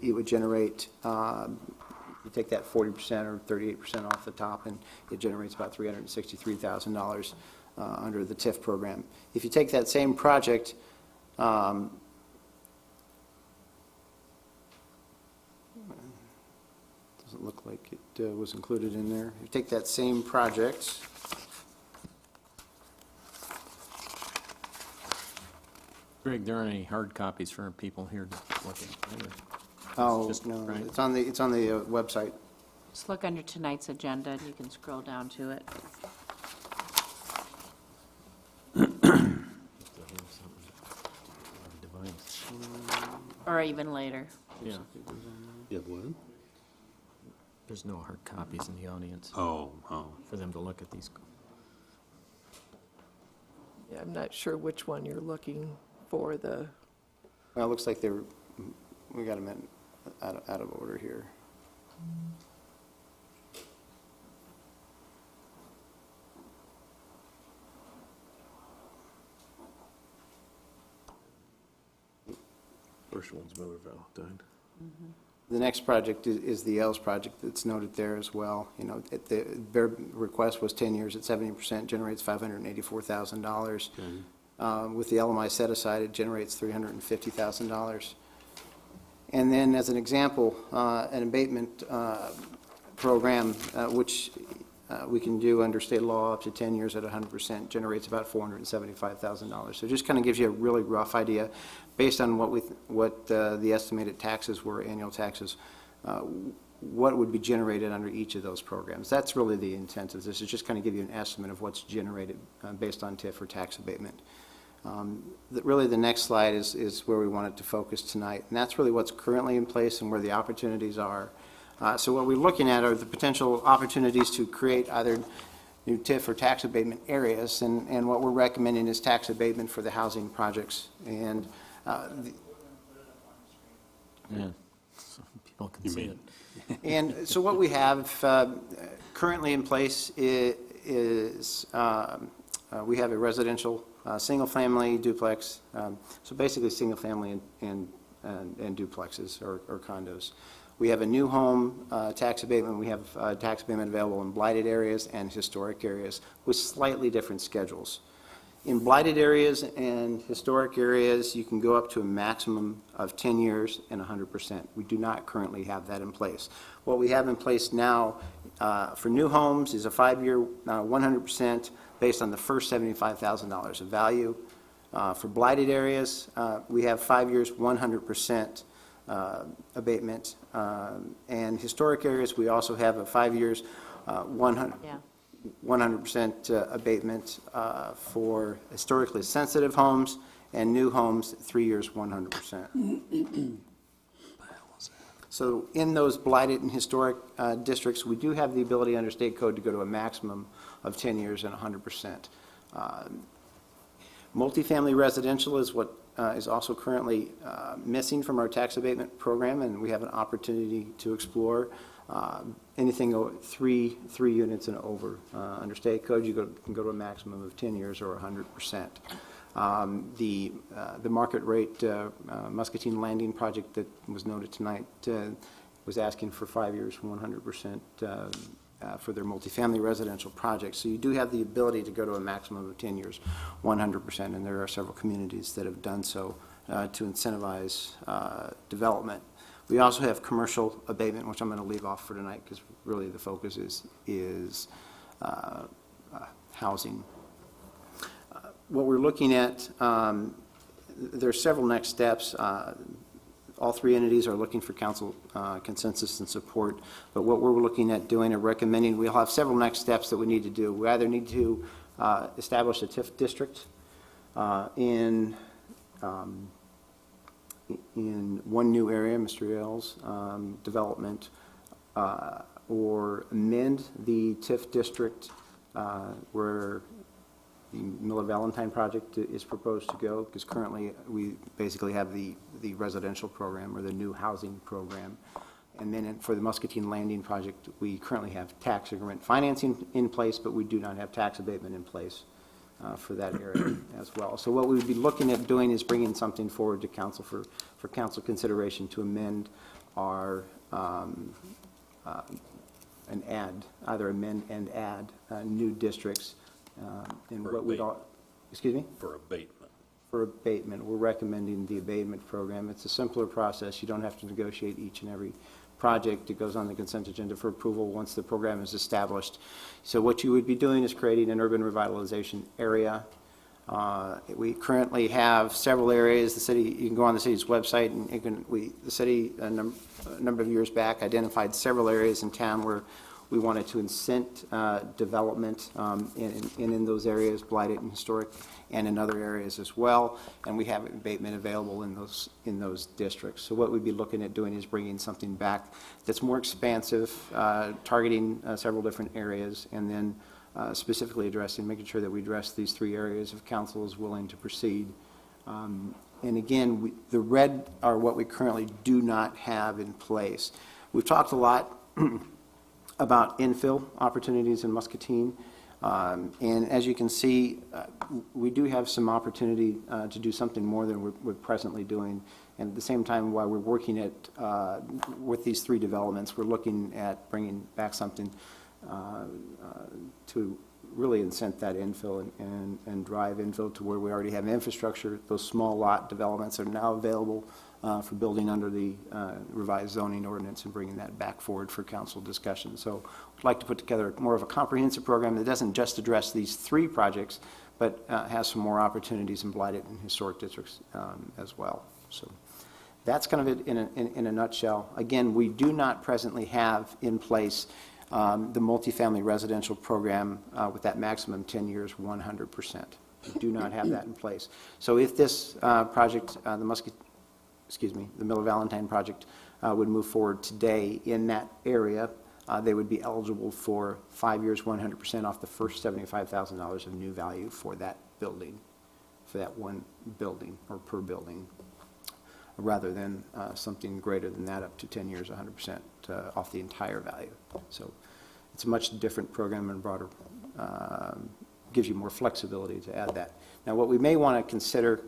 it would generate, you take that 40% or 38% off the top, and it generates about $363,000 under the TIF program. If you take that same project, doesn't look like it was included in there. If you take that same project, Greg, there aren't any hard copies for people here to look at? oh, Just- no, right? it's on the website. Just look under tonight's agenda, and you can scroll down to it. Or even later. Yeah, You have one? there's no hard copies in the audience Oh. for them to look at these. Yeah, I'm not sure which one you're looking for, the, Well, it looks like we got them out of order here. First one's Miller Valentine. The next project is the Els project that's noted there as well. You know, their request was 10 years at 70%, generates $584,000. With the LMI set aside, it generates $350,000. And then, as an example, an abatement program, which we can do under state law up to 10 years at 100%, generates about $475,000. So it just kind of gives you a really rough idea, based on what the estimated taxes were, annual taxes, what would be generated under each of those programs. That's really the intent of this, is just kind of give you an estimate of what's generated based on TIF or tax abatement. Really, the next slide is where we wanted to focus tonight, and that's really what's currently in place and where the opportunities are. So what we're looking at are the potential opportunities to create either new TIF or tax abatement areas, and what we're recommending is tax abatement for the housing projects. And Yeah, so people can see it. and so what we have currently in place is we have a residential single-family duplex, so basically single-family and duplexes or condos. We have a new home tax abatement. We have tax abatement available in blighted areas and historic areas with slightly different schedules. In blighted areas and historic areas, you can go up to a maximum of 10 years and 100%. We do not currently have that in place. What we have in place now for new homes is a 5-year 100% based on the first $75,000 of value. For blighted areas, we have 5 years 100% abatement. And historic areas, we also have a 5 years 100% abatement for historically sensitive homes, and new homes, 3 years 100%. So in those blighted and historic districts, we do have the ability under state code to go to a maximum of 10 years and 100%. Multifamily residential is what is also currently missing from our tax abatement program, and we have an opportunity to explore anything three units and over. Under state code, you can go to a maximum of 10 years or 100%. The market rate Muscatine Landing project that was noted tonight was asking for 5 years, 100% for their multifamily residential projects. So you do have the ability to go to a maximum of 10 years, 100%, and there are several communities that have done so to incentivize development. We also have commercial abatement, which I'm going to leave off for tonight because really the focus is housing. What we're looking at, there are several next steps. all three entities are looking for council consensus and support, but what we're looking at doing or recommending, we'll have several next steps that we need to do. We either need to establish a TIF district in one new area, Mr. Ailes, development, or amend the TIF district where the Miller Valentine project is proposed to go, because currently we basically have the residential program or the new housing program. And then for the Muscatine Landing project, we currently have tax increment financing in place, but we do not have tax abatement in place for that area as well. So what we would be looking at doing is bringing something forward to council for council consideration to amend our and add, either amend and add new districts. And For what we'd all, excuse me? For abatement. For abatement, we're recommending the abatement program. It's a simpler process. You don't have to negotiate each and every project. It goes on the consent agenda for approval once the program is established. So what you would be doing is creating an urban revitalization area. We currently have several areas. The city, you can go on the city's website, and the city a number of years back identified several areas in town where we wanted to incent development in those areas, blighted and historic, and in other areas as well. And we have abatement available in those districts. So what we'd be looking at doing is bringing something back that's more expansive, targeting several different areas, and then specifically addressing, making sure that we address these three areas if council is willing to proceed. And again, the red are what we currently do not have in place. We've talked a lot about infill opportunities in Muscatine. And as you can see, we do have some opportunity to do something more than we're presently doing. And at the same time, while we're working at, with these three developments, we're looking at bringing back something to really incent that infill and drive infill to where we already have infrastructure. Those small lot developments are now available for building under the revised zoning ordinance, and bringing that back forward for council discussion. So I'd like to put together more of a comprehensive program that doesn't just address these three projects, but has some more opportunities in blighted and historic districts as well. So that's kind of it in a nutshell. Again, we do not presently have in place the multifamily residential program with that maximum 10 years, 100%. We do not have that in place. So if this project, the Miller Valentine project would move forward today in that area, they would be eligible for 5 years, 100% off the first $75,000 of new value for that building, for that one building or per building, rather than something greater than that, up to 10 years, 100% off the entire value. So it's a much different program and broader, gives you more flexibility to add that. Now, what we may want to consider,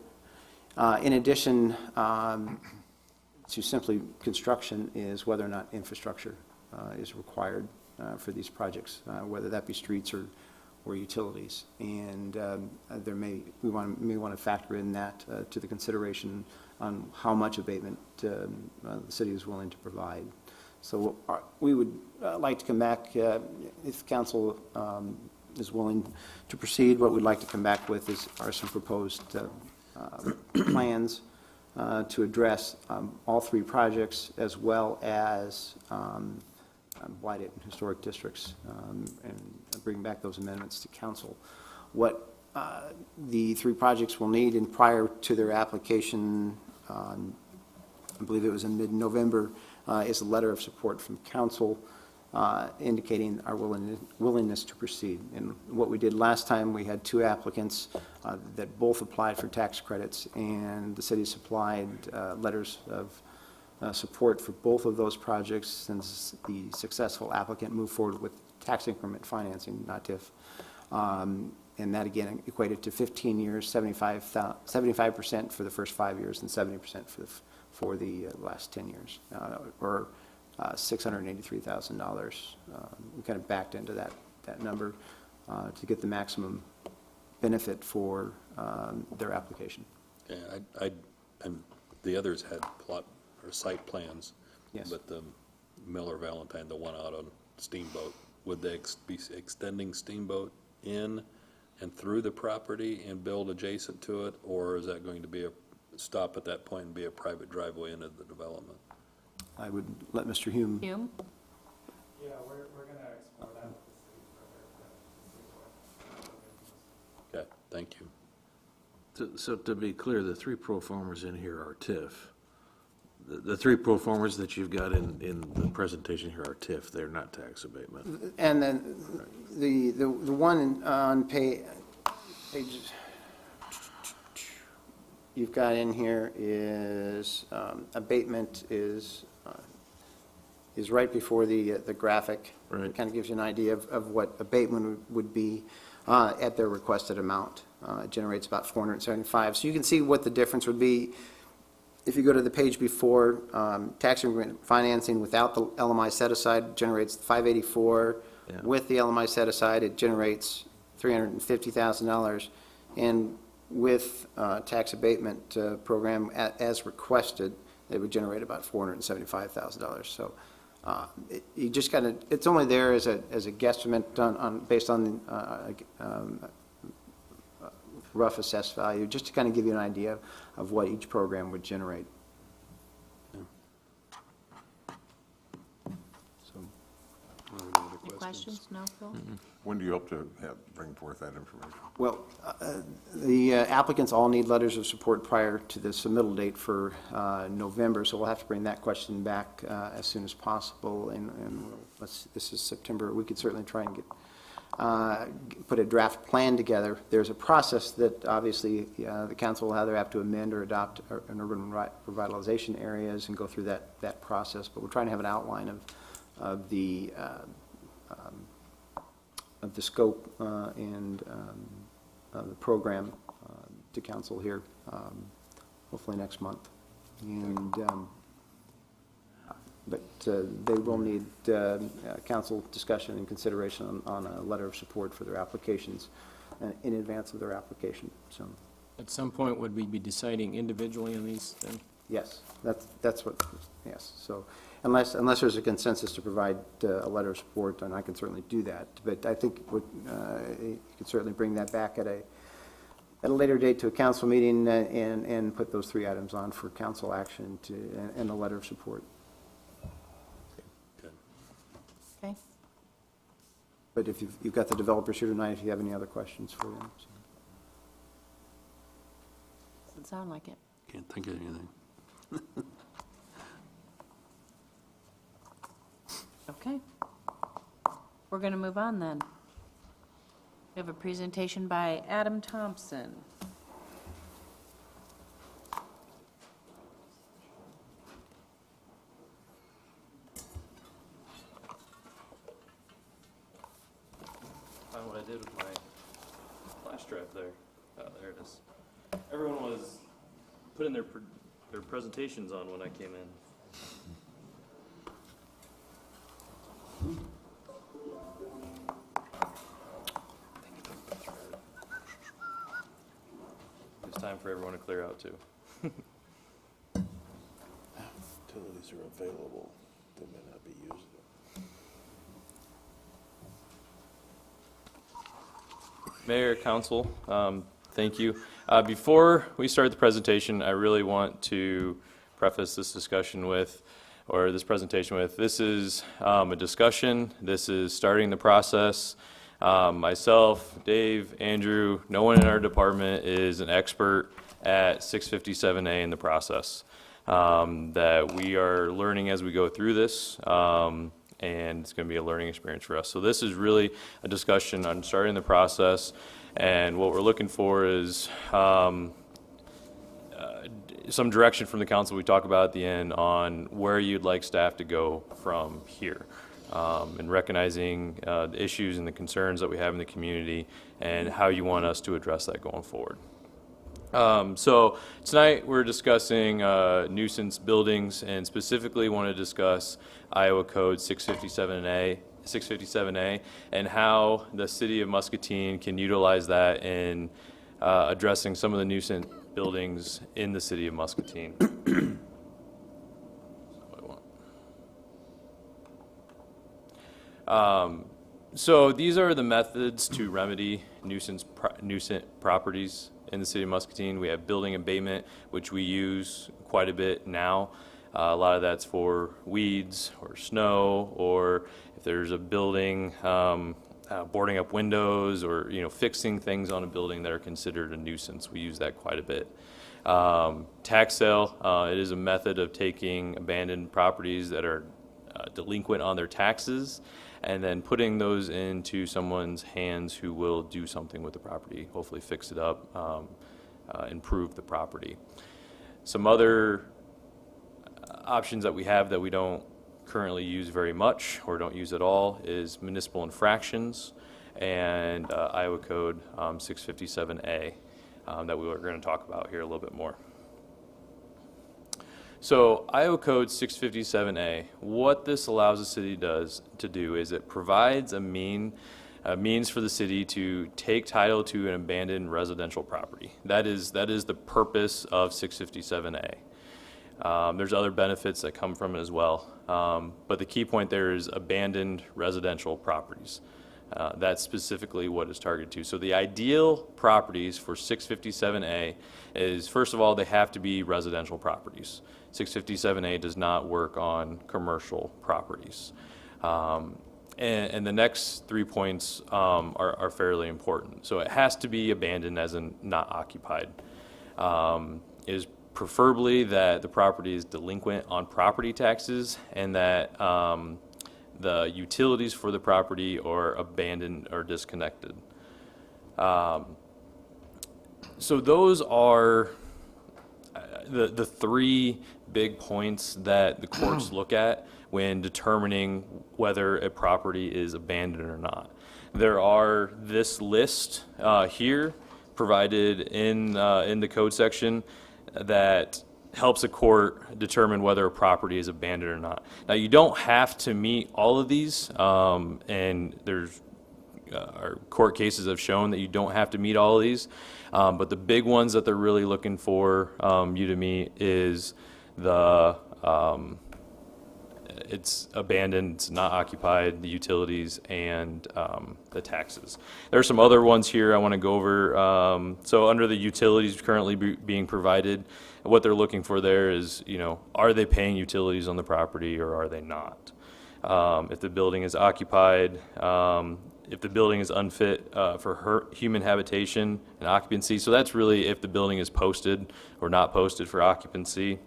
in addition to simply construction, is whether or not infrastructure is required for these projects, whether that be streets or utilities. And we may want to factor in that to the consideration on how much abatement the city is willing to provide. So we would like to come back, if council is willing to proceed, what we'd like to come back with are some proposed plans to address all three projects, as well as blighted and historic districts, and bring back those amendments to council. What the three projects will need, and prior to their application, I believe it was in mid-November, is a letter of support from council indicating our willingness to proceed. And what we did last time, we had two applicants that both applied for tax credits, and the city supplied letters of support for both of those projects, since the successful applicant moved forward with tax increment financing, not TIF. And that again equated to 15 years, 75% for the first 5 years, and 70% for the last 10 years, or $683,000. We kind of backed into that number to get the maximum benefit for their application. Yeah, and the others had plot or site plans. Yes. But the Miller Valentine, the one out on Steamboat, would they be extending Steamboat in and through the property and build adjacent to it, or is that going to be a stop at that point and be a private driveway into the development. I would let Mr. Hume. Hume? Yeah, we're going to explore that with the city further. Okay, thank you. So to be clear, the three pro formas in here are TIF. The three pro formas that you've got in the presentation here are TIF, they're not tax abatement. And then the one on page you've got in here is abatement is right before the graphic. Right. Kind of gives you an idea of what abatement would be at their requested amount. It generates about 475. So you can see what the difference would be. If you go to the page before, tax increment financing without the LMI set-aside generates 584. Yeah. With the LMI set-aside, it generates $350,000. And with tax abatement program as requested, it would generate about $475,000. So you just got to, it's only there as a guesstimate based on rough assessed value, just to kind of give you an idea of what each program would generate. Any questions? No, Phil? When do you hope to bring forth that information? Well, the applicants all need letters of support prior to the submittal date for November, so we'll have to bring that question back as soon as possible. And this is September. We could certainly try and put a draft plan together. There's a process that obviously the council will either have to amend or adopt an urban revitalization areas and go through that process. But we're trying to have an outline of the scope and the program to council here, hopefully next month. And but they will need council discussion and consideration on a letter of support for their applications in advance of their application. So, At some point, would we be deciding individually on these then? yes, that's what. Yes, so. Unless there's a consensus to provide a letter of support, then I can certainly do that. But I think you could certainly bring that back at a later date to a council meeting and put those three items on for council action and a letter of support. Okay. But if you've got the developers here tonight, if you have any other questions for them. So. Doesn't sound like it. Can't think of anything. Okay. We're going to move on then. We have a presentation by Adam Thompson. Find what I did with my flash drive there. Oh, there it is. Everyone was putting their presentations on when I came in. It's time for everyone to clear out too. Utilities are available, they may not be using them. Mayor, Council, thank you. Before we start the presentation, I really want to preface this discussion with, or this presentation with, this is a discussion, this is starting the process. Myself, Dave, Andrew, no one in our department is an expert at 657A in the process. That we are learning as we go through this, and it's going to be a learning experience for us. So this is really a discussion on starting the process, and what we're looking for is some direction from the council we talk about at the end on where you'd like staff to go from here. And recognizing the issues and the concerns that we have in the community and how you want us to address that going forward. So tonight we're discussing nuisance buildings and specifically want to discuss Iowa Code 657A and how the city of Muscatine can utilize that in addressing some of the nuisance buildings in the city of Muscatine. So these are the methods to remedy nuisance properties in the city of Muscatine. We have building abatement, which we use quite a bit now. A lot of that's for weeds or snow, or if there's a building boarding up windows, or fixing things on a building that are considered a nuisance. We use that quite a bit. Tax sale, it is a method of taking abandoned properties that are delinquent on their taxes and then putting those into someone's hands who will do something with the property, hopefully fix it up, improve the property. Some other options that we have that we don't currently use very much or don't use at all is municipal infractions and Iowa Code 657A that we are going to talk about here a little bit more. So Iowa Code 657A, what this allows the city to do is it provides a means for the city to take title to an abandoned residential property. That is the purpose of 657A. There's other benefits that come from it as well, but the key point there is abandoned residential properties. That's specifically what it's targeted to. So the ideal properties for 657A is, first of all, they have to be residential properties. 657A does not work on commercial properties. And the next 3 points are fairly important. So it has to be abandoned, as in not occupied. It is preferably that the property is delinquent on property taxes and that the utilities for the property are abandoned or disconnected. So those are the three big points that the courts look at when determining whether a property is abandoned or not. There are this list here provided in the code section that helps a court determine whether a property is abandoned or not. Now, you don't have to meet all of these, and there's our court cases have shown that you don't have to meet all of these, but the big ones that they're really looking for you to meet is the it's abandoned, it's not occupied, the utilities, and the taxes. There are some other ones here I want to go over. So under the utilities currently being provided, what they're looking for there is, are they paying utilities on the property or are they not? If the building is occupied, if the building is unfit for human habitation and occupancy. So that's really if the building is posted or not posted for occupancy.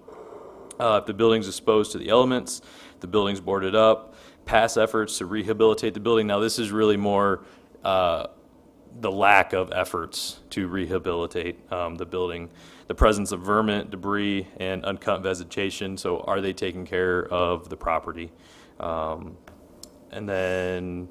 If the building's exposed to the elements, the building's boarded up, past efforts to rehabilitate the building. Now this is really more the lack of efforts to rehabilitate the building. The presence of vermin, debris, and uncut vegetation. So are they taking care of the property? And then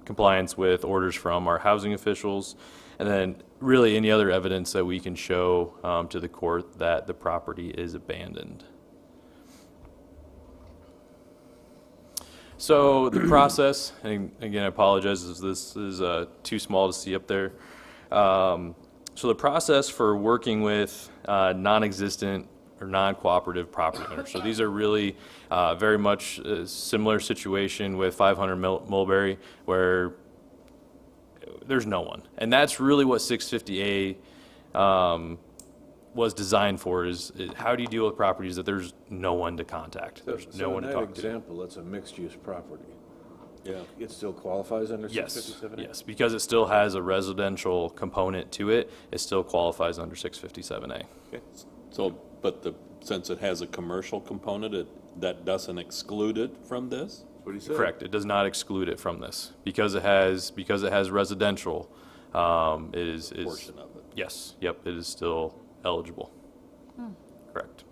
compliance with orders from our housing officials. And then really any other evidence that we can show to the court that the property is abandoned. So the process, and again I apologize as this is too small to see up there. So the process for working with non-existent or non-cooperative property owners. So these are really very much a similar situation with 500 Mulberry, where there's no one. And that's really what 650A was designed for, is how do you deal with properties that there's no one to contact? There's no one to talk to. So in that example, it's a mixed-use property. Yeah. It still qualifies under 657A? Yes, because it still has a residential component to it, it still qualifies under 657A. Okay. So, but since it has a commercial component, that doesn't exclude it from this? What he said. Correct, it does not exclude it from this. Because it has residential, it is. Portion of it. Yes, yep, it is still eligible. Correct.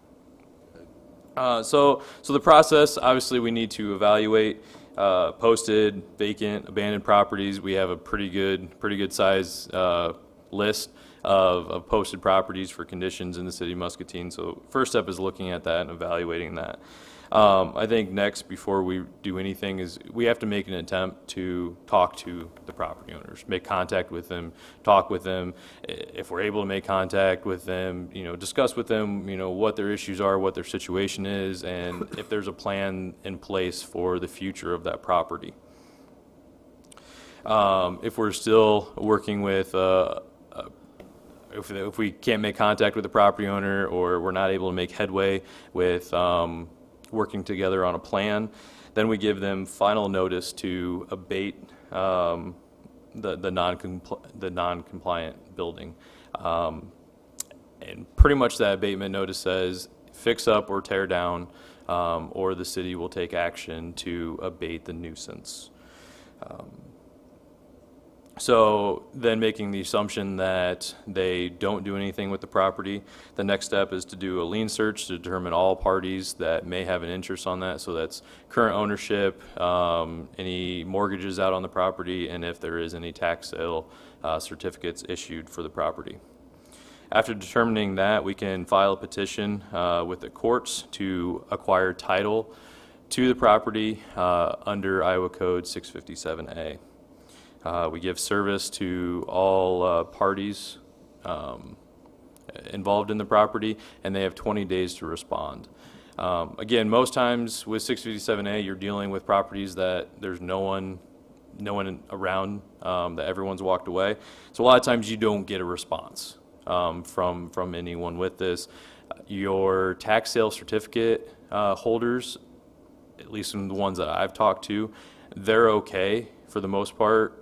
So the process, obviously we need to evaluate posted, vacant, abandoned properties. We have a pretty good size list of posted properties for conditions in the city of Muscatine. So first step is looking at that and evaluating that. I think next, before we do anything, is we have to make an attempt to talk to the property owners, make contact with them, talk with them. If we're able to make contact with them, discuss with them, what their issues are, what their situation is, and if there's a plan in place for the future of that property. If we're still working with, if we can't make contact with the property owner, or we're not able to make headway with working together on a plan, then we give them final notice to abate the non-compliant building. And pretty much that abatement notice says fix up or tear down, or the city will take action to abate the nuisance. So then, making the assumption that they don't do anything with the property, the next step is to do a lien search to determine all parties that may have an interest on that. So that's current ownership, any mortgages out on the property, and if there is any tax sale certificates issued for the property. After determining that, we can file a petition with the courts to acquire title to the property under Iowa Code 657A. We give service to all parties involved in the property, and they have 20 days to respond. Again, most times with 657A, you're dealing with properties that there's no one around, that everyone's walked away. So a lot of times you don't get a response from anyone with this. Your tax sale certificate holders, at least from the ones that I've talked to, they're okay for the most part.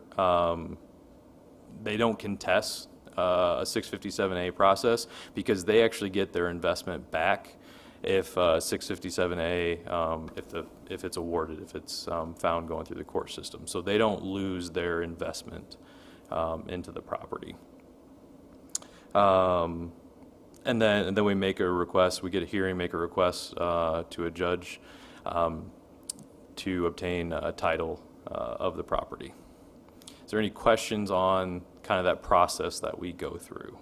They don't contest a 657A process because they actually get their investment back if 657A, if it's awarded, if it's found going through the court system. So they don't lose their investment into the property. And then we make a request, we get a hearing, make a request to a judge to obtain a title of the property. Is there any questions on kind of that process that we go through?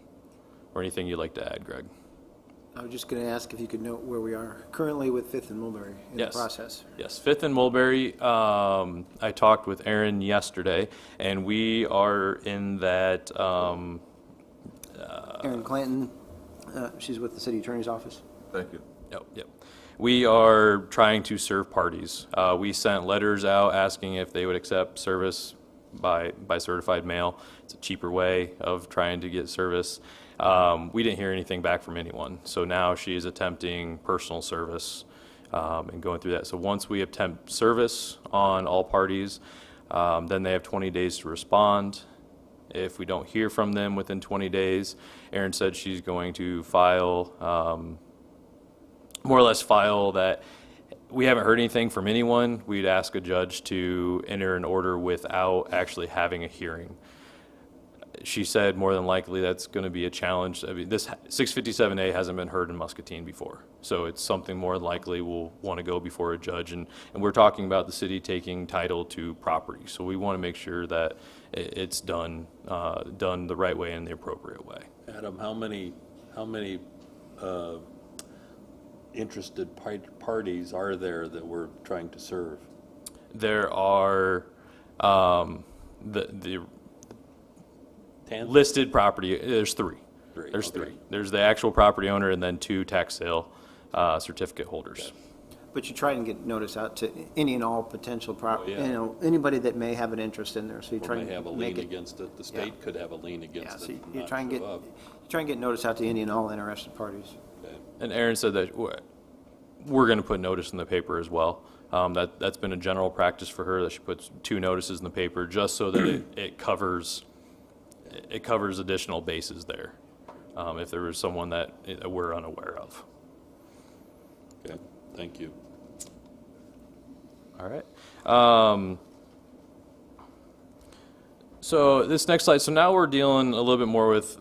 Or anything you'd like to add, Greg? I was just going to ask if you could note where we are currently with Fifth and Mulberry in the process. Yes, Fifth and Mulberry, I talked with Aaron yesterday, and we are in that... Erin Clanton, she's with the city attorney's office. Thank you. Yep. We are trying to serve parties. We sent letters out asking if they would accept service by certified mail. It's a cheaper way of trying to get service. We didn't hear anything back from anyone. So now she is attempting personal service and going through that. So once we attempt service on all parties, then they have 20 days to respond. If we don't hear from them within 20 days, Erin said she's going to file, more or less file that we haven't heard anything from anyone. We'd ask a judge to enter an order without actually having a hearing. She said more than likely that's going to be a challenge. I mean, this 657A hasn't been heard in Muscatine before, so it's something more than likely we'll want to go before a judge. And we're talking about the city taking title to property, so we want to make sure that it's done the right way and the appropriate way. Adam, how many interested parties are there that we're trying to serve? There are the listed property. There's three. There's three. There's the actual property owner and then 2 tax sale certificate holders. Okay. But you try and get notice out to any and all potential anybody that may have an interest in there. So you try and may have a lien against it. The state could have a lien against it. You try and get notice out to any and all interested parties. Okay. And Erin said that we're going to put notice in the paper as well. That's been a general practice for her, that she puts 2 notices in the paper just so that it covers additional bases there, if there was someone that we're unaware of. Okay, thank you. All right. So this next slide, so now we're dealing a little bit more with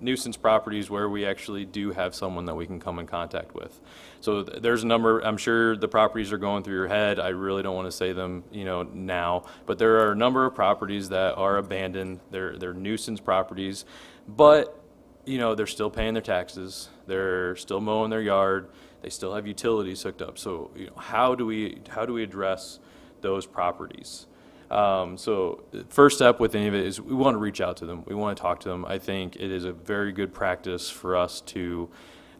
nuisance properties where we actually do have someone that we can come in contact with. So there's a number, I'm sure the properties are going through your head. I really don't want to say them, now, but there are a number of properties that are abandoned. They're nuisance properties, but, they're still paying their taxes. They're still mowing their yard. They still have utilities hooked up. So, how do we address those properties? So first step with any of it is we want to reach out to them. We want to talk to them. I think it is a very good practice for us to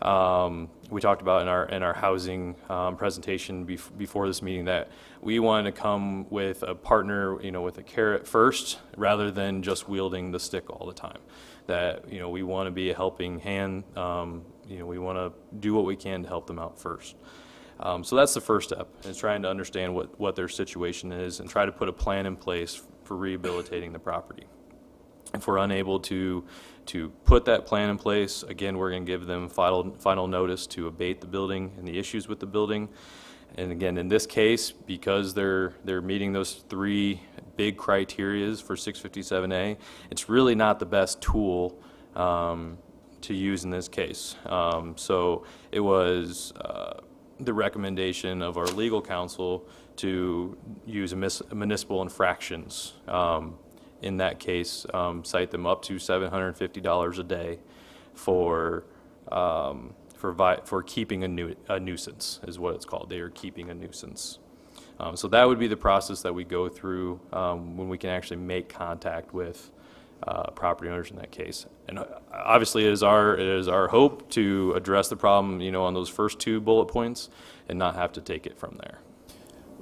we talked about in our housing presentation before this meeting that we wanted to come with a partner, with a carrot first, rather than just wielding the stick all the time. That, we want to be a helping hand. We want to do what we can to help them out first. So that's the first step, is trying to understand what their situation is and try to put a plan in place for rehabilitating the property. If we're unable to put that plan in place, again, we're going to give them final notice to abate the building and the issues with the building. And again, in this case, because they're meeting those 3 big criterias for 657A, it's really not the best tool to use in this case. So it was the recommendation of our legal counsel to use municipal infractions. In that case, cite them up to $750 a day for keeping a nuisance, is what it's called. They are keeping a nuisance. So that would be the process that we go through when we can actually make contact with property owners in that case. And obviously, it is our hope to address the problem, on those first 2 bullet points, and not have to take it from there.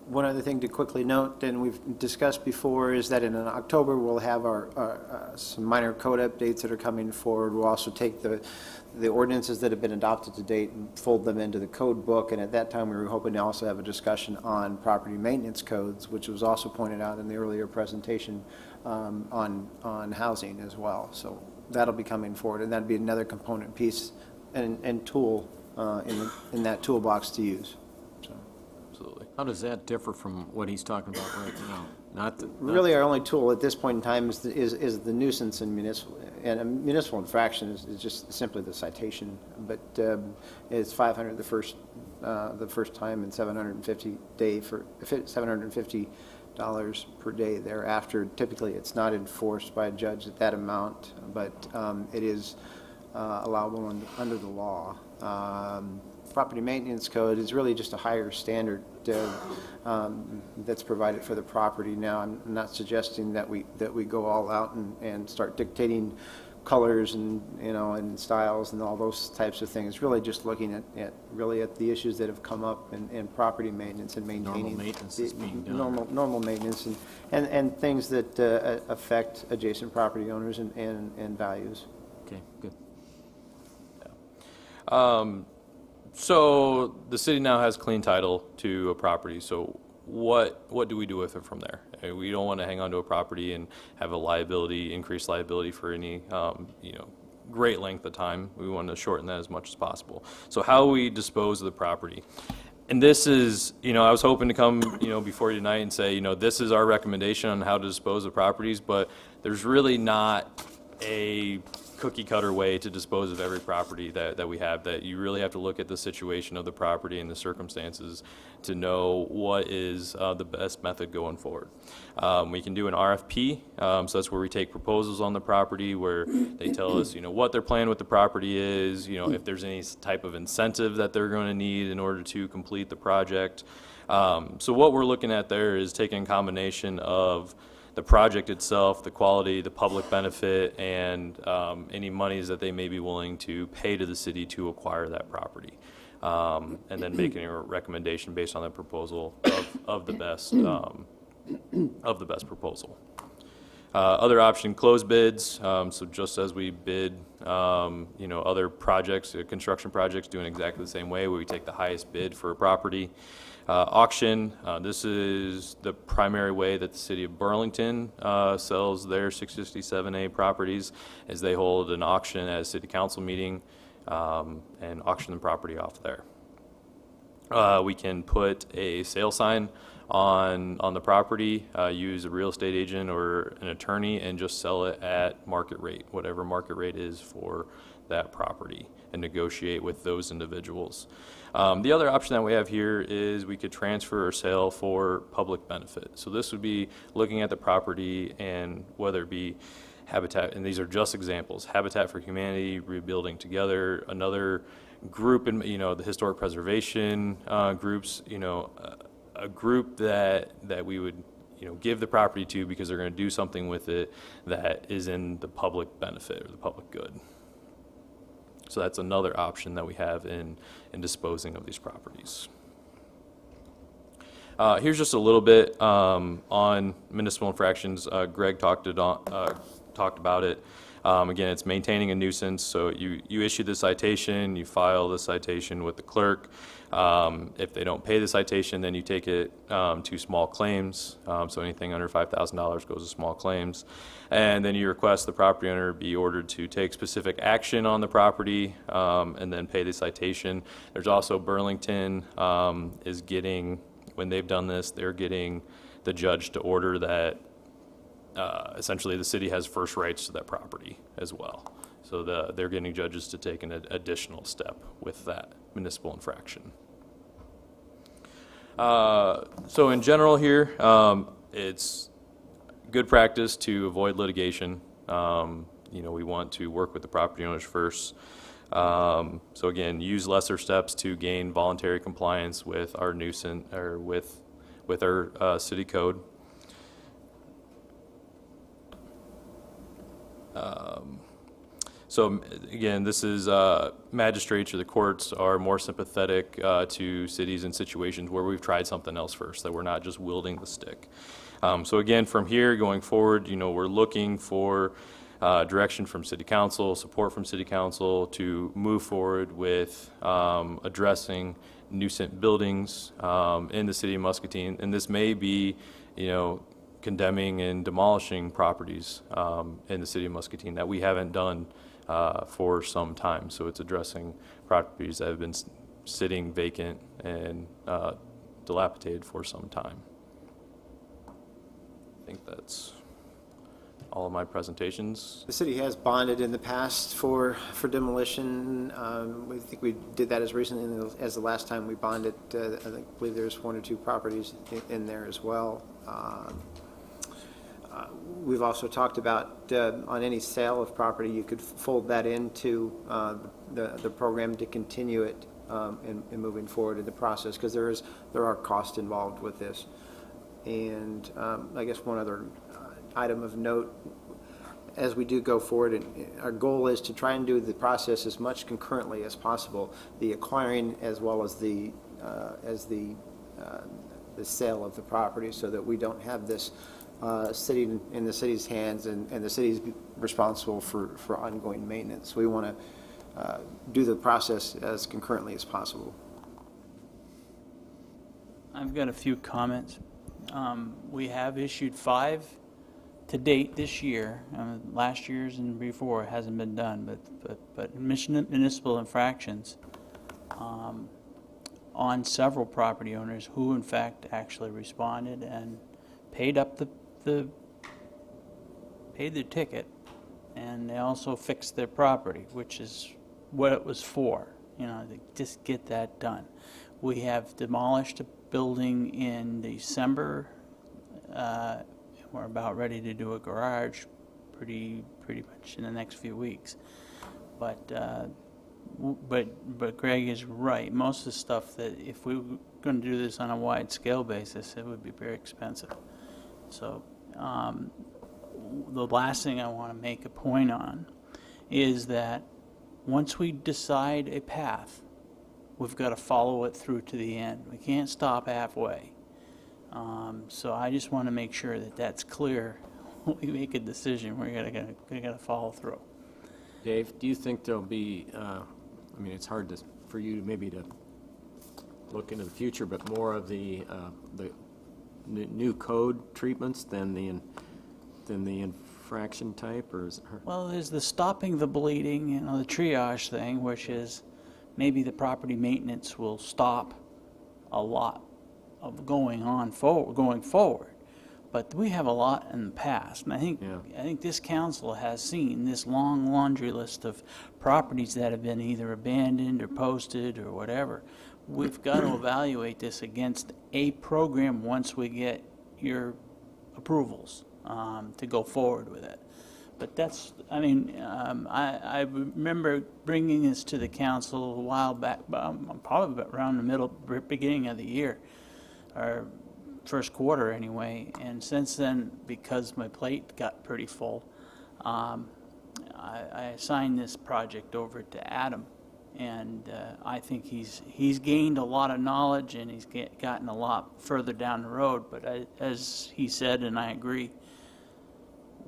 One other thing to quickly note, and we've discussed before, is that in October we'll have our some minor code updates that are coming forward. We'll also take the ordinances that have been adopted to date and fold them into the code book. And at that time, we were hoping to also have a discussion on property maintenance codes, which was also pointed out in the earlier presentation on housing as well. So that'll be coming forward, and that'd be another component piece and tool in that toolbox to use. Absolutely. How does that differ from what he's talking about right now? Really, our only tool at this point in time is the nuisance and a municipal infraction is just simply the citation. But it's $500 the first time and $750 per day thereafter. Typically, it's not enforced by a judge at that amount, but it is allowable under the law. Property maintenance code is really just a higher standard that's provided for the property. Now, I'm not suggesting that we go all out and start dictating colors and and styles and all those types of things. Really, just looking at the issues that have come up in property maintenance and maintaining normal maintenance is being done. Normal maintenance and things that affect adjacent property owners and values. Okay, good. So the city now has clean title to a property. So what do we do with it from there? We don't want to hang on to a property and have increased liability for any great length of time. We want to shorten that as much as possible. So how we dispose of the property. And this is, I was hoping to come, before you tonight and say, this is our recommendation on how to dispose of properties, but there's really not a cookie cutter way to dispose of every property that we have. That you really have to look at the situation of the property and the circumstances to know what is the best method going forward. We can do an RFP, so that's where we take proposals on the property where they tell us, what their plan with the property is, if there's any type of incentive that they're going to need in order to complete the project. So what we're looking at there is taking a combination of the project itself, the quality, the public benefit, and any monies that they may be willing to pay to the city to acquire that property. And then making a recommendation based on that proposal of the best proposal. Other option, closed bids. So just as we bid, other projects, construction projects, doing exactly the same way, where we take the highest bid for a property. Auction, this is the primary way that the city of Burlington sells their 657A properties, as they hold an auction at a city council meeting and auction the property off there. We can put a sale sign on the property, use a real estate agent or an attorney, and just sell it at market rate, whatever market rate is for that property, and negotiate with those individuals. The other option that we have here is we could transfer or sell for public benefit. So this would be looking at the property and whether it be Habitat, and these are just examples, Habitat for Humanity, Rebuilding Together, another group in, the historic preservation groups, a group that we would, give the property to because they're going to do something with it that is in the public benefit or the public good. So that's another option that we have in disposing of these properties. Here's just a little bit on municipal infractions. Greg talked about it. Again, it's maintaining a nuisance, so you issue the citation, you file the citation with the clerk. If they don't pay the citation, then you take it to small claims. So anything under $5,000 goes to small claims. And then you request the property owner be ordered to take specific action on the property and then pay the citation. There's also Burlington is getting, when they've done this, they're getting the judge to order that essentially the city has first rights to that property as well. So they're getting judges to take an additional step with that municipal infraction. So in general here, it's good practice to avoid litigation. We want to work with the property owners first. So again, use lesser steps to gain voluntary compliance with our nuisance or with our city code. So again, this is magistrates or the courts are more sympathetic to cities in situations where we've tried something else first, that we're not just wielding the stick. So again, from here going forward, we're looking for direction from City Council, support from City Council to move forward with addressing nuisance buildings in the city of Muscatine. And this may be, condemning and demolishing properties in the city of Muscatine that we haven't done for some time. So it's addressing properties that have been sitting vacant and dilapidated for some time. I think that's all of my presentations. The city has bonded in the past for demolition. We think we did that as recently as the last time we bonded. I believe there's 1 or 2 properties in there as well. We've also talked about on any sale of property, you could fold that into the program to continue it in moving forward in the process, because there are costs involved with this. And I guess one other item of note, as we do go forward, our goal is to try and do the process as much concurrently as possible, the acquiring as well as the sale of the property, so that we don't have this sitting in the city's hands and the city's responsible for ongoing maintenance. We want to do the process as concurrently as possible. I've got a few comments. We have issued 5 to date this year. Last year's and before it hasn't been done, but municipal infractions on several property owners who in fact actually responded and paid up paid their ticket, and they also fixed their property, which is what it was for, to just get that done. We have demolished a building in December. We're about ready to do a garage pretty much in the next few weeks. But Greg is right. Most of the stuff that if we were going to do this on a wide scale basis, it would be very expensive. So the last thing I want to make a point on is that once we decide a path, we've got to follow it through to the end. We can't stop halfway. So I just want to make sure that that's clear. When we make a decision, we're gonna follow through. Dave, do you think there'll be, it's hard for you maybe to look into the future, but more of the new code treatments than the infraction type, or is it? Well, there's the stopping the bleeding, the triage thing, which is maybe the property maintenance will stop a lot of going forward. But we have a lot in the past, and I think this council has seen this long laundry list of properties that have been either abandoned or posted or whatever. We've got to evaluate this against a program once we get your approvals to go forward with it. But that's, I remember bringing this to the council a while back, probably around the beginning of the year, or first quarter anyway, and since then, because my plate got pretty full, I assigned this project over to Adam, and I think he's gained a lot of knowledge, and he's gotten a lot further down the road, but as he said, and I agree,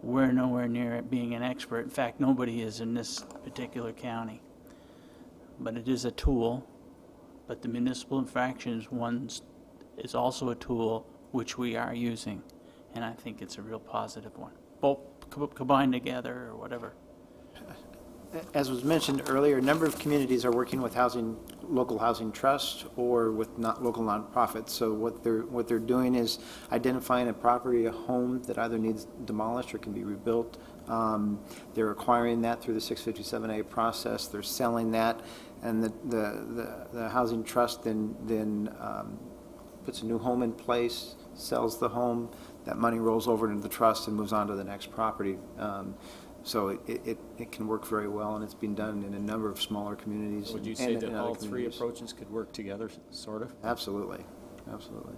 we're nowhere near being an expert. In fact, nobody is in this particular county. But it is a tool, but the municipal infractions one is also a tool which we are using, and I think it's a real positive one. Both combined together or whatever. As was mentioned earlier, a number of communities are working with local housing trusts or with local nonprofits. So what they're doing is identifying a property, a home that either needs demolished or can be rebuilt. They're acquiring that through the 657A process. They're selling that, and the housing trust then puts a new home in place, sells the home. That money rolls over into the trust and moves on to the next property. So it can work very well, and it's been done in a number of smaller communities. Would you say that all three approaches could work together, sort of? Absolutely, absolutely.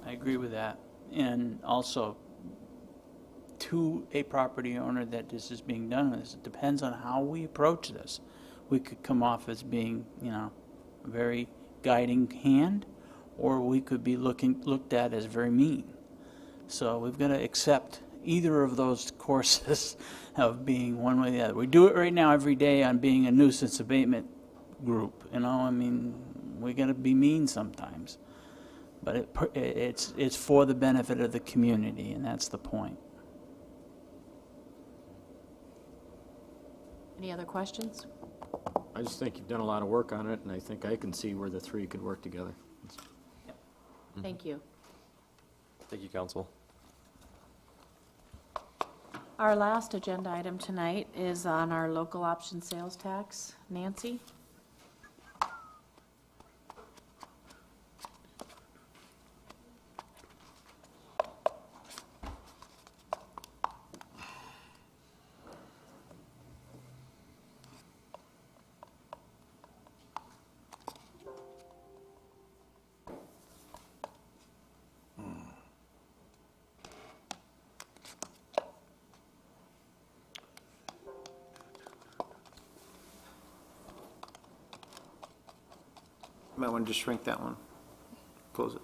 I agree with that. And also, to a property owner that this is being done with, it depends on how we approach this. We could come off as being, a very guiding hand, or we could be looked at as very mean. So we've got to accept either of those courses of being one way or the other. We do it right now every day on being a nuisance abatement group, we got to be mean sometimes. But it's for the benefit of the community, and that's the point. Any other questions? I just think you've done a lot of work on it, and I think I can see where the three could work together. Thank you. Thank you, Council. Our last agenda item tonight is on our local option sales tax. Nancy? Might want to just shrink that one. Close it.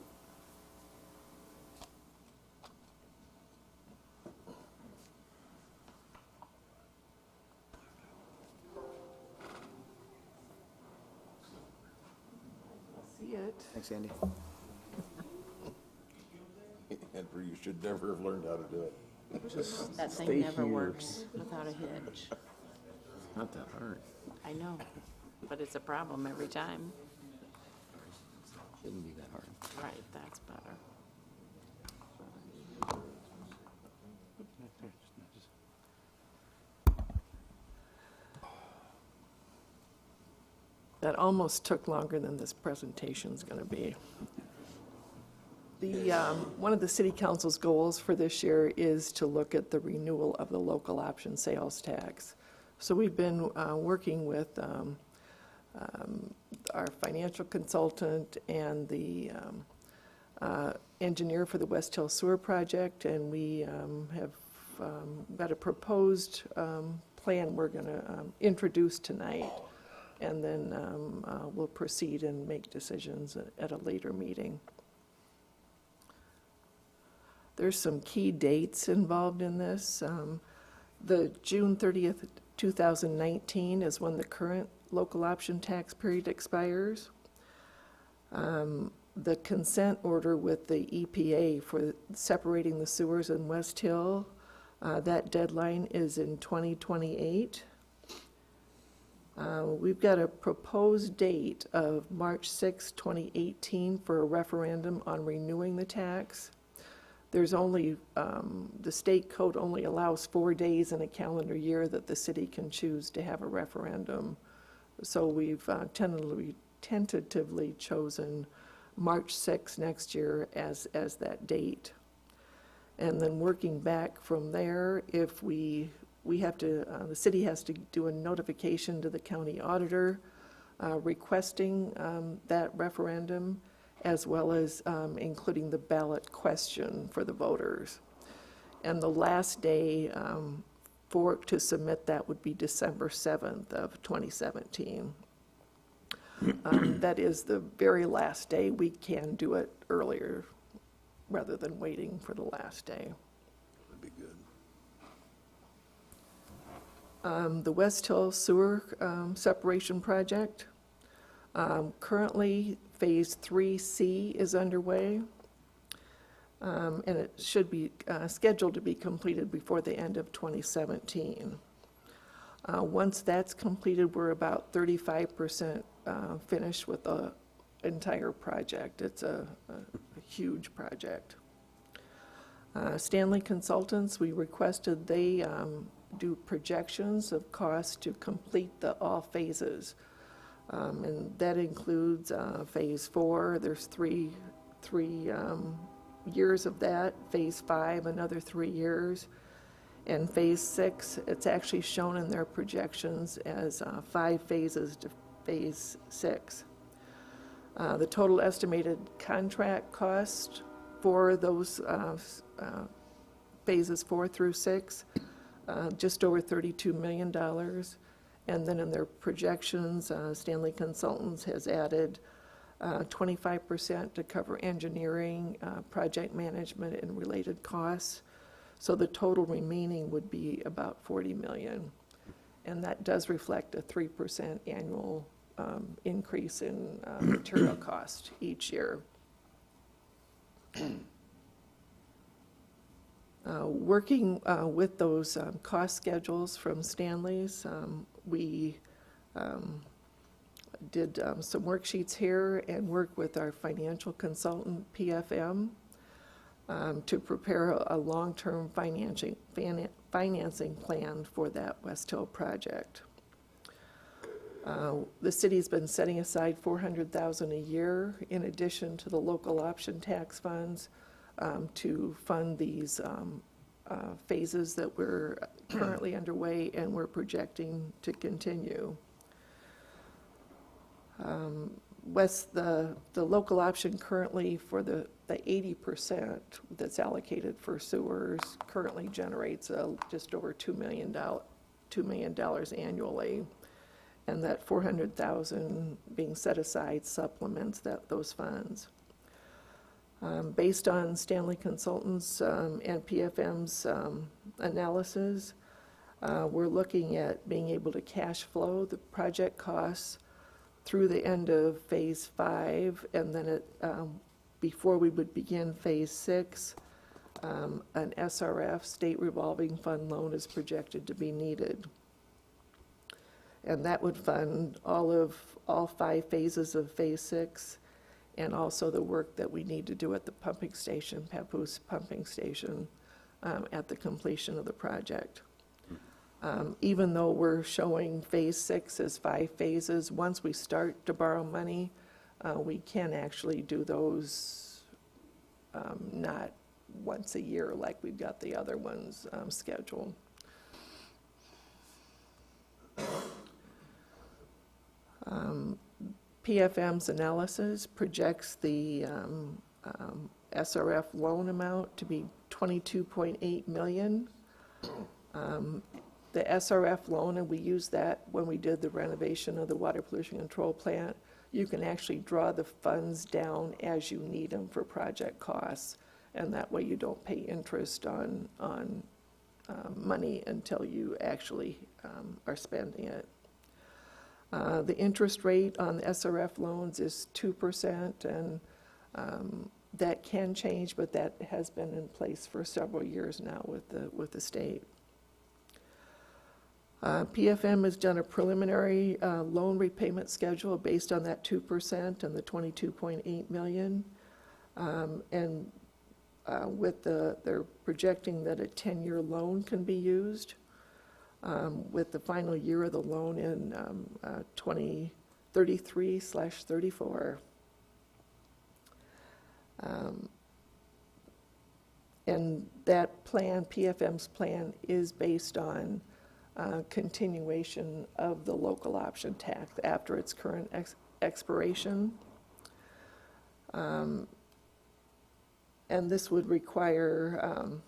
See it. Thanks, Andy. Andrew, you should never have learned how to do it. That thing never works without a hitch. Not that hard. I know, but it's a problem every time. Shouldn't be that hard. Right, that's better. That almost took longer than this presentation's going to be. One of the city council's goals for this year is to look at the renewal of the local option sales tax. So we've been working with our financial consultant and the engineer for the West Hill Sewer Project, and we have got a proposed plan we're going to introduce tonight, and then we'll proceed and make decisions at a later meeting. There's some key dates involved in this. The June 30th, 2019 is when the current local option tax period expires. The consent order with the EPA for separating the sewers in West Hill, that deadline is in 2028. We've got a proposed date of March 6, 2018 for a referendum on renewing the tax. There's only, the state code only allows 4 days in a calendar year that the city can choose to have a referendum. So we've tentatively chosen March 6 next year as that date. And then working back from there, if we have to, the city has to do a notification to the county auditor requesting that referendum, as well as including the ballot question for the voters. And the last day to submit that would be December 7th of 2017. That is the very last day. We can do it earlier rather than waiting for the last day. That'd be good. The West Hill Sewer Separation Project. Currently, Phase 3C is underway, and it should be scheduled to be completed before the end of 2017. Once that's completed, we're about 35% finished with the entire project. It's a huge project. Stanley Consultants, we requested they do projections of cost to complete all phases. And that includes Phase 4, there's three years of that. Phase 5, another 3 years. And Phase 6, it's actually shown in their projections as 5 phases to Phase 6. The total estimated contract cost for those phases 4 through 6, just over $32 million. And then in their projections, Stanley Consultants has added 25% to cover engineering, project management, and related costs. So the total remaining would be about $40 million. And that does reflect a 3% annual increase in material cost each year. Working with those cost schedules from Stanley's, we did some worksheets here and worked with our financial consultant, PFM, to prepare a long-term financing plan for that West Hill project. The city's been setting aside $400,000 a year in addition to the local option tax funds to fund these phases that we're currently underway and we're projecting to continue. The local option currently for the 80% that's allocated for sewers currently generates just over $2 million annually. And that $400,000 being set aside supplements those funds. Based on Stanley Consultants and PFM's analysis, we're looking at being able to cash flow the project costs through the end of Phase 5, and then before we would begin Phase 6, an SRF, State Revolving Fund loan, is projected to be needed. And that would fund all 5 phases of Phase 6, and also the work that we need to do at the pumping station, Papoose Pumping Station, at the completion of the project. Even though we're showing Phase 6 as 5 phases, once we start to borrow money, we can actually do those not once a year like we've got the other ones scheduled. PFM's analysis projects the SRF loan amount to be $22.8 million. The SRF loan, and we used that when we did the renovation of the water pollution control plant, you can actually draw the funds down as you need them for project costs, and that way you don't pay interest on money until you actually are spending it. The interest rate on the SRF loans is 2%, and that can change, but that has been in place for several years now with the state. PFM has done a preliminary loan repayment schedule based on that 2% and the $22.8 million, and they're projecting that a 10-year loan can be used, with the final year of the loan in 2033/34. And that plan, PFM's plan, is based on continuation of the local option tax after its current expiration. And this would require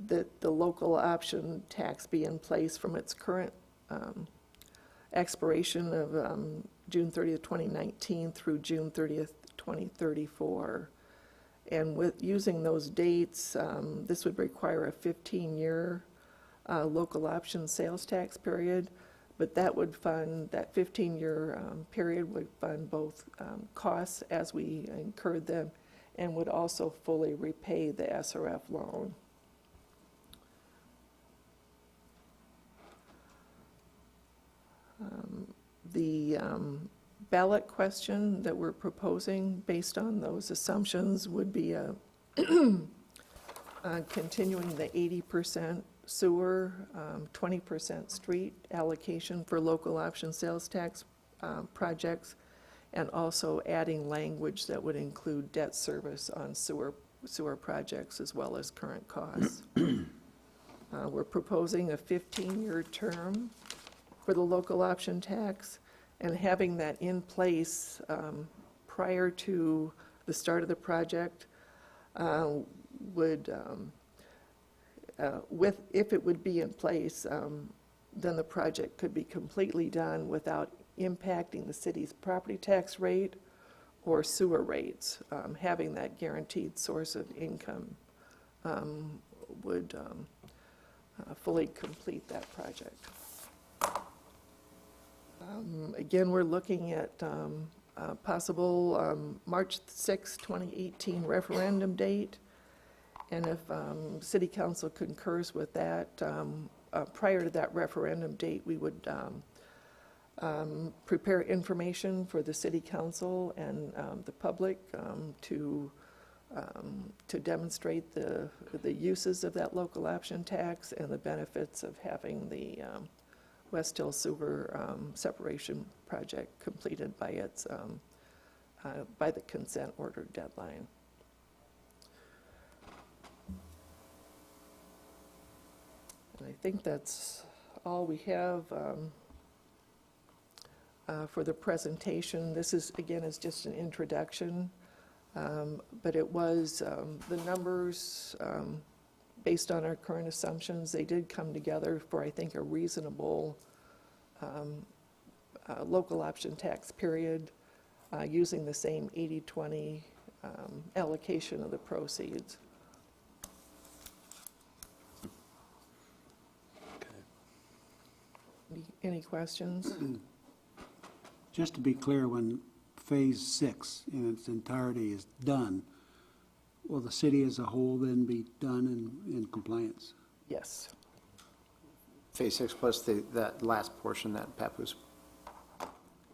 that the local option tax be in place from its current expiration of June 30th, 2019 through June 30th, 2034. And with using those dates, this would require a 15-year local option sales tax period, but that would fund, that 15-year period would fund both costs as we incurred them and would also fully repay the SRF loan. The ballot question that we're proposing based on those assumptions would be continuing the 80% sewer, 20% street allocation for local option sales tax projects, and also adding language that would include debt service on sewer projects as well as current costs. We're proposing a 15-year term for the local option tax, and having that in place prior to the start of the project would, if it would be in place, then the project could be completely done without impacting the city's property tax rate or sewer rates. Having that guaranteed source of income would fully complete that project. Again, we're looking at possible March 6, 2018 referendum date, and if City Council concurs with that, prior to that referendum date, we would prepare information for the City Council and the public to demonstrate the uses of that local option tax and the benefits of having the West Hill Sewer separation project completed by its by the consent order deadline. And I think that's all we have for the presentation. This is, again, is just an introduction, but it was the numbers based on our current assumptions. They did come together for, I think, a reasonable local option tax period using the same 80-20 allocation of the proceeds. Any questions? Just to be clear, when Phase 6 in its entirety is done, will the city as a whole then be done in compliance? Yes. Phase 6 plus that last portion, that Papoose.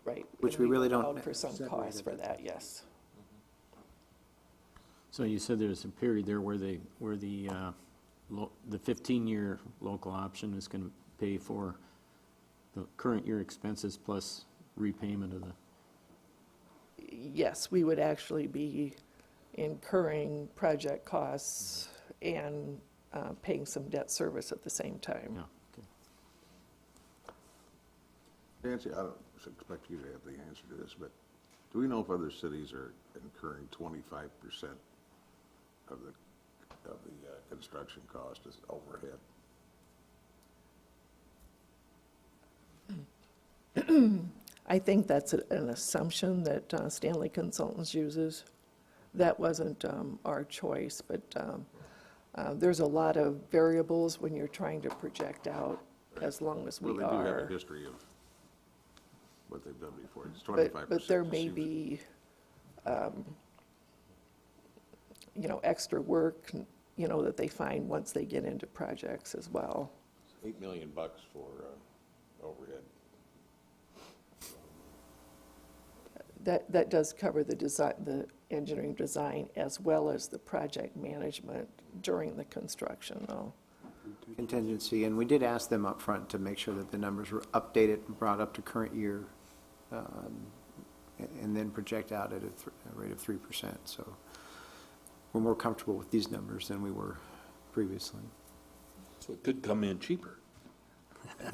Right. Which we really don't. For some cost for that, yes. So you said there's a period there where the 15-year local option is going to pay for the current year expenses plus repayment of the... Yes, we would actually be incurring project costs and paying some debt service at the same time. Yeah, okay. Nancy, I don't expect you to have the answer to this, but do we know if other cities are incurring 25% of the construction cost as overhead? I think that's an assumption that Stanley Consultants uses. That wasn't our choice, but there's a lot of variables when you're trying to project out, as long as we are. Well, they do have a history of what they've done before. It's 25%. But there may be, extra work, that they find once they get into projects as well. $8 million for overhead. That does cover the design, the engineering design, as well as the project management during the construction, though. Contingency, and we did ask them up front to make sure that the numbers were updated and brought up to current year, and then project out at a rate of 3%. So we're more comfortable with these numbers than we were previously. So it could come in cheaper.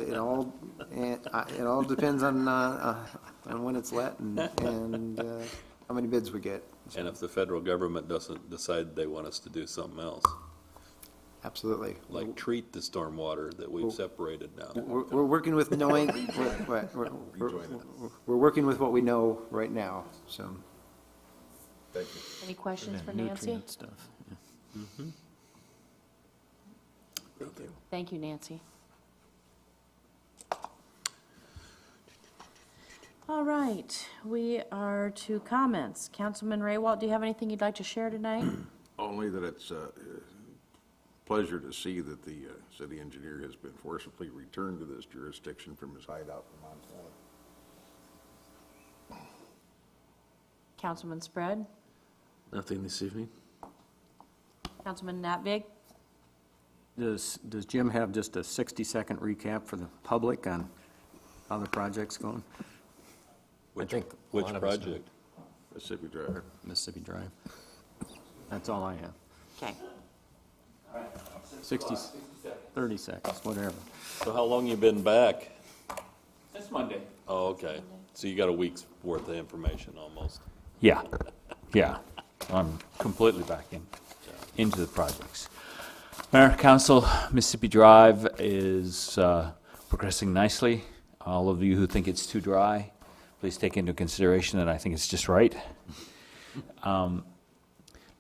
It all depends on when it's let and how many bids we get. And if the federal government doesn't decide they want us to do something else. Absolutely. Like treat the stormwater that we've separated now. We're working with knowing, we're working with what we know right now, so. Thank you. Any questions for Nancy? Nutrient stuff. Yeah. Thank you, Nancy. All right, we are to comments. Councilman Raywalt, do you have anything you'd like to share tonight? Only that it's a pleasure to see that the city engineer has been forcibly returned to this jurisdiction from his hideout in Montana. Councilman Spread? Nothing this evening? Councilman Natvig? Does Jim have just a 60-second recap for the public on how the project's going? Which a lot of us know. project? Mississippi Drive. Mississippi Drive. That's all I have. Okay. 30 seconds, whatever. So how long you been back? This Monday. Oh, okay. So you got a week's worth of information almost. Yeah, yeah. I'm completely back into the projects. Mayor, Council, Mississippi Drive is progressing nicely. All of you who think it's too dry, please take into consideration that I think it's just right.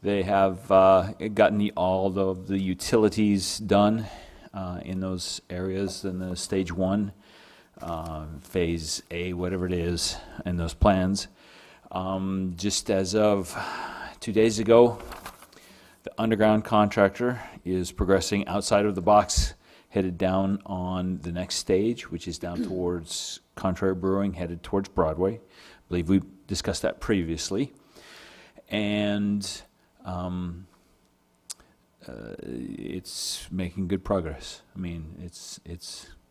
They have gotten all of the utilities done in those areas in the stage 1, phase A, whatever it is, in those plans. Just as of 2 days ago, the underground contractor is progressing outside of the box, headed down on the next stage, which is down towards Contrary Brewing, headed towards Broadway. I believe we discussed that previously. And it's making good progress. I mean, it's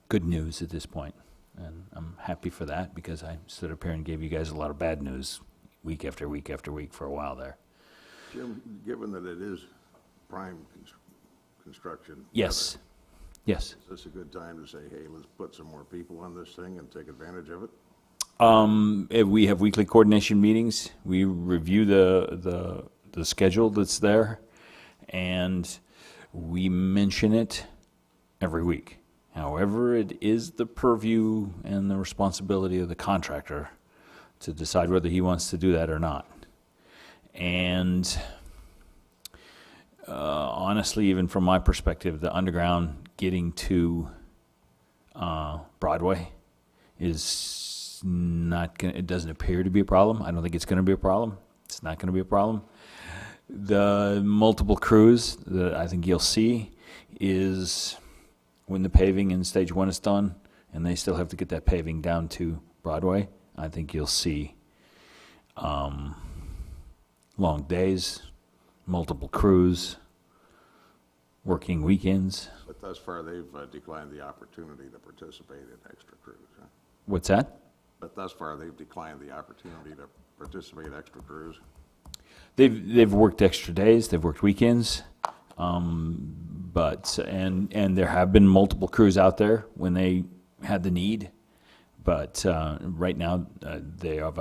good news at this point, and I'm happy for that because I stood up here and gave you guys a lot of bad news week after week after week for a while there. Jim, given that it is prime construction. Yes. Yes. Is this a good time to say, hey, let's put some more people on this thing and take advantage of it? We have weekly coordination meetings. We review the schedule that's there, and we mention it every week. However, it is the purview and the responsibility of the contractor to decide whether he wants to do that or not. And honestly, even from my perspective, the underground getting to Broadway is not going it doesn't appear to be a problem. I don't think it's going to be a problem. It's not going to be a problem. The multiple crews that I think you'll see is when the paving in stage 1 is done, and they still have to get that paving down to Broadway, I think you'll see long days, multiple crews, working weekends. But thus far, they've declined the opportunity to participate in extra crews, huh? What's that? But thus far, they've declined the opportunity to participate in extra crews. They've worked extra days, they've worked weekends, but there have been multiple crews out there when they had the need, but right now they have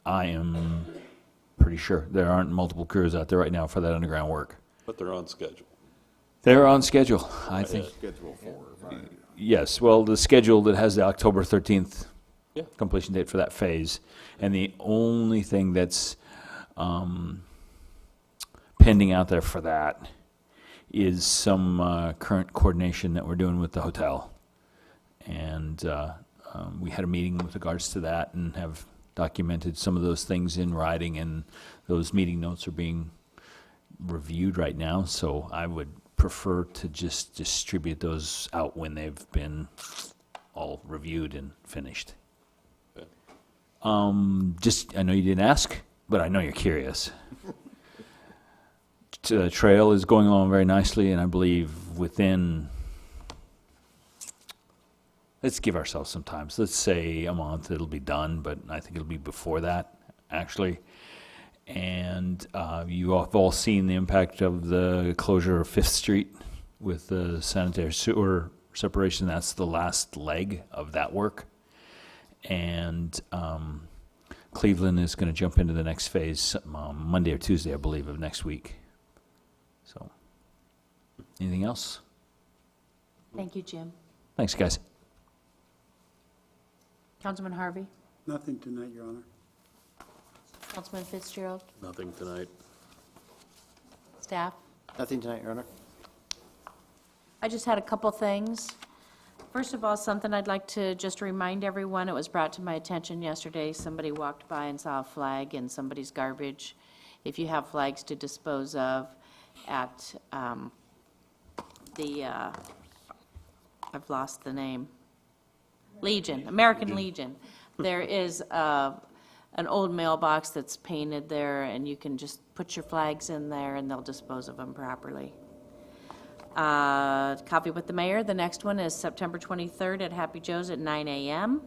I am pretty sure there aren't multiple crews out there right now for that underground work. But they're on schedule. They're on schedule, I think. Schedule 4 or 5. Yes, well, the schedule that has the October 13th Yeah. completion date for that phase. And the only thing that's pending out there for that is some current coordination that we're doing with the hotel. And we had a meeting with regards to that and have documented some of those things in writing, and those meeting notes are being reviewed right now. So I would prefer to just distribute those out when they've been all reviewed and finished. Okay. I know you didn't ask, but I know you're curious. The trail is going along very nicely, and I believe within, let's give ourselves some time. So let's say a month it'll be done, but I think it'll be before that, actually. And you have all seen the impact of the closure of 5th Street with the sanitary sewer separation. That's the last leg of that work. And Cleveland is going to jump into the next phase Monday or Tuesday, I believe, of next week. So, anything else? Thank you, Jim. Thanks, guys. Councilman Harvey? Nothing tonight, Your Honor. Councilman Fitzgerald? Nothing tonight. Staff? Nothing tonight, Your Honor. I just had a couple things. First of all, something I'd like to just remind everyone, it was brought to my attention yesterday, somebody walked by and saw a flag in somebody's garbage. If you have flags to dispose of at I've lost the name, Legion, American Legion. There is an old mailbox that's painted there, and you can just put your flags in there, and they'll dispose of them properly. Coffee with the mayor. The next one is September 23rd at Happy Joe's at 9 a.m.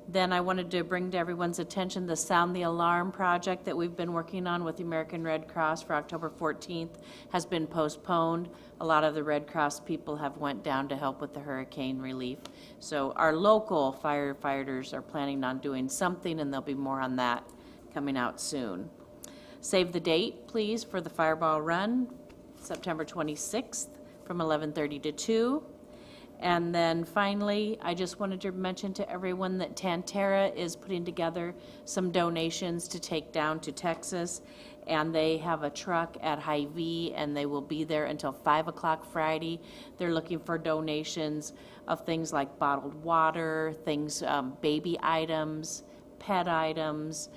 Then I wanted to bring to everyone's attention the Sound the Alarm project that we've been working on with the American Red Cross for October 14th has been postponed. A lot of the Red Cross people have went down to help with the hurricane relief. So our local firefighters are planning on doing something, and there'll be more on that coming out soon. Save the date, please, for the Fireball Run, September 26th from 11:30 to 2. And then finally, I just wanted to mention to everyone that Tantera is putting together some donations to take down to Texas. And they have a truck at Hy-Vee, and they will be there until 5 o'clock Friday. They're looking for donations of things like bottled water, things, baby items, pet items,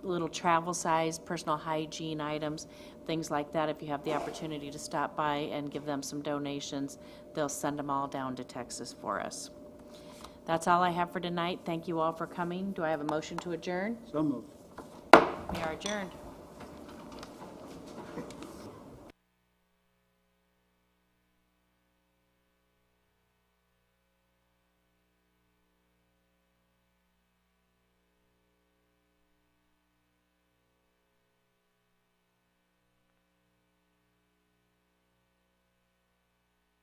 little travel size, personal hygiene items, things like that. If you have the opportunity to stop by and give them some donations, they'll send them all down to Texas for us. That's all I have for tonight. Thank you all for coming. Do I have a motion to adjourn? So moved. We are adjourned.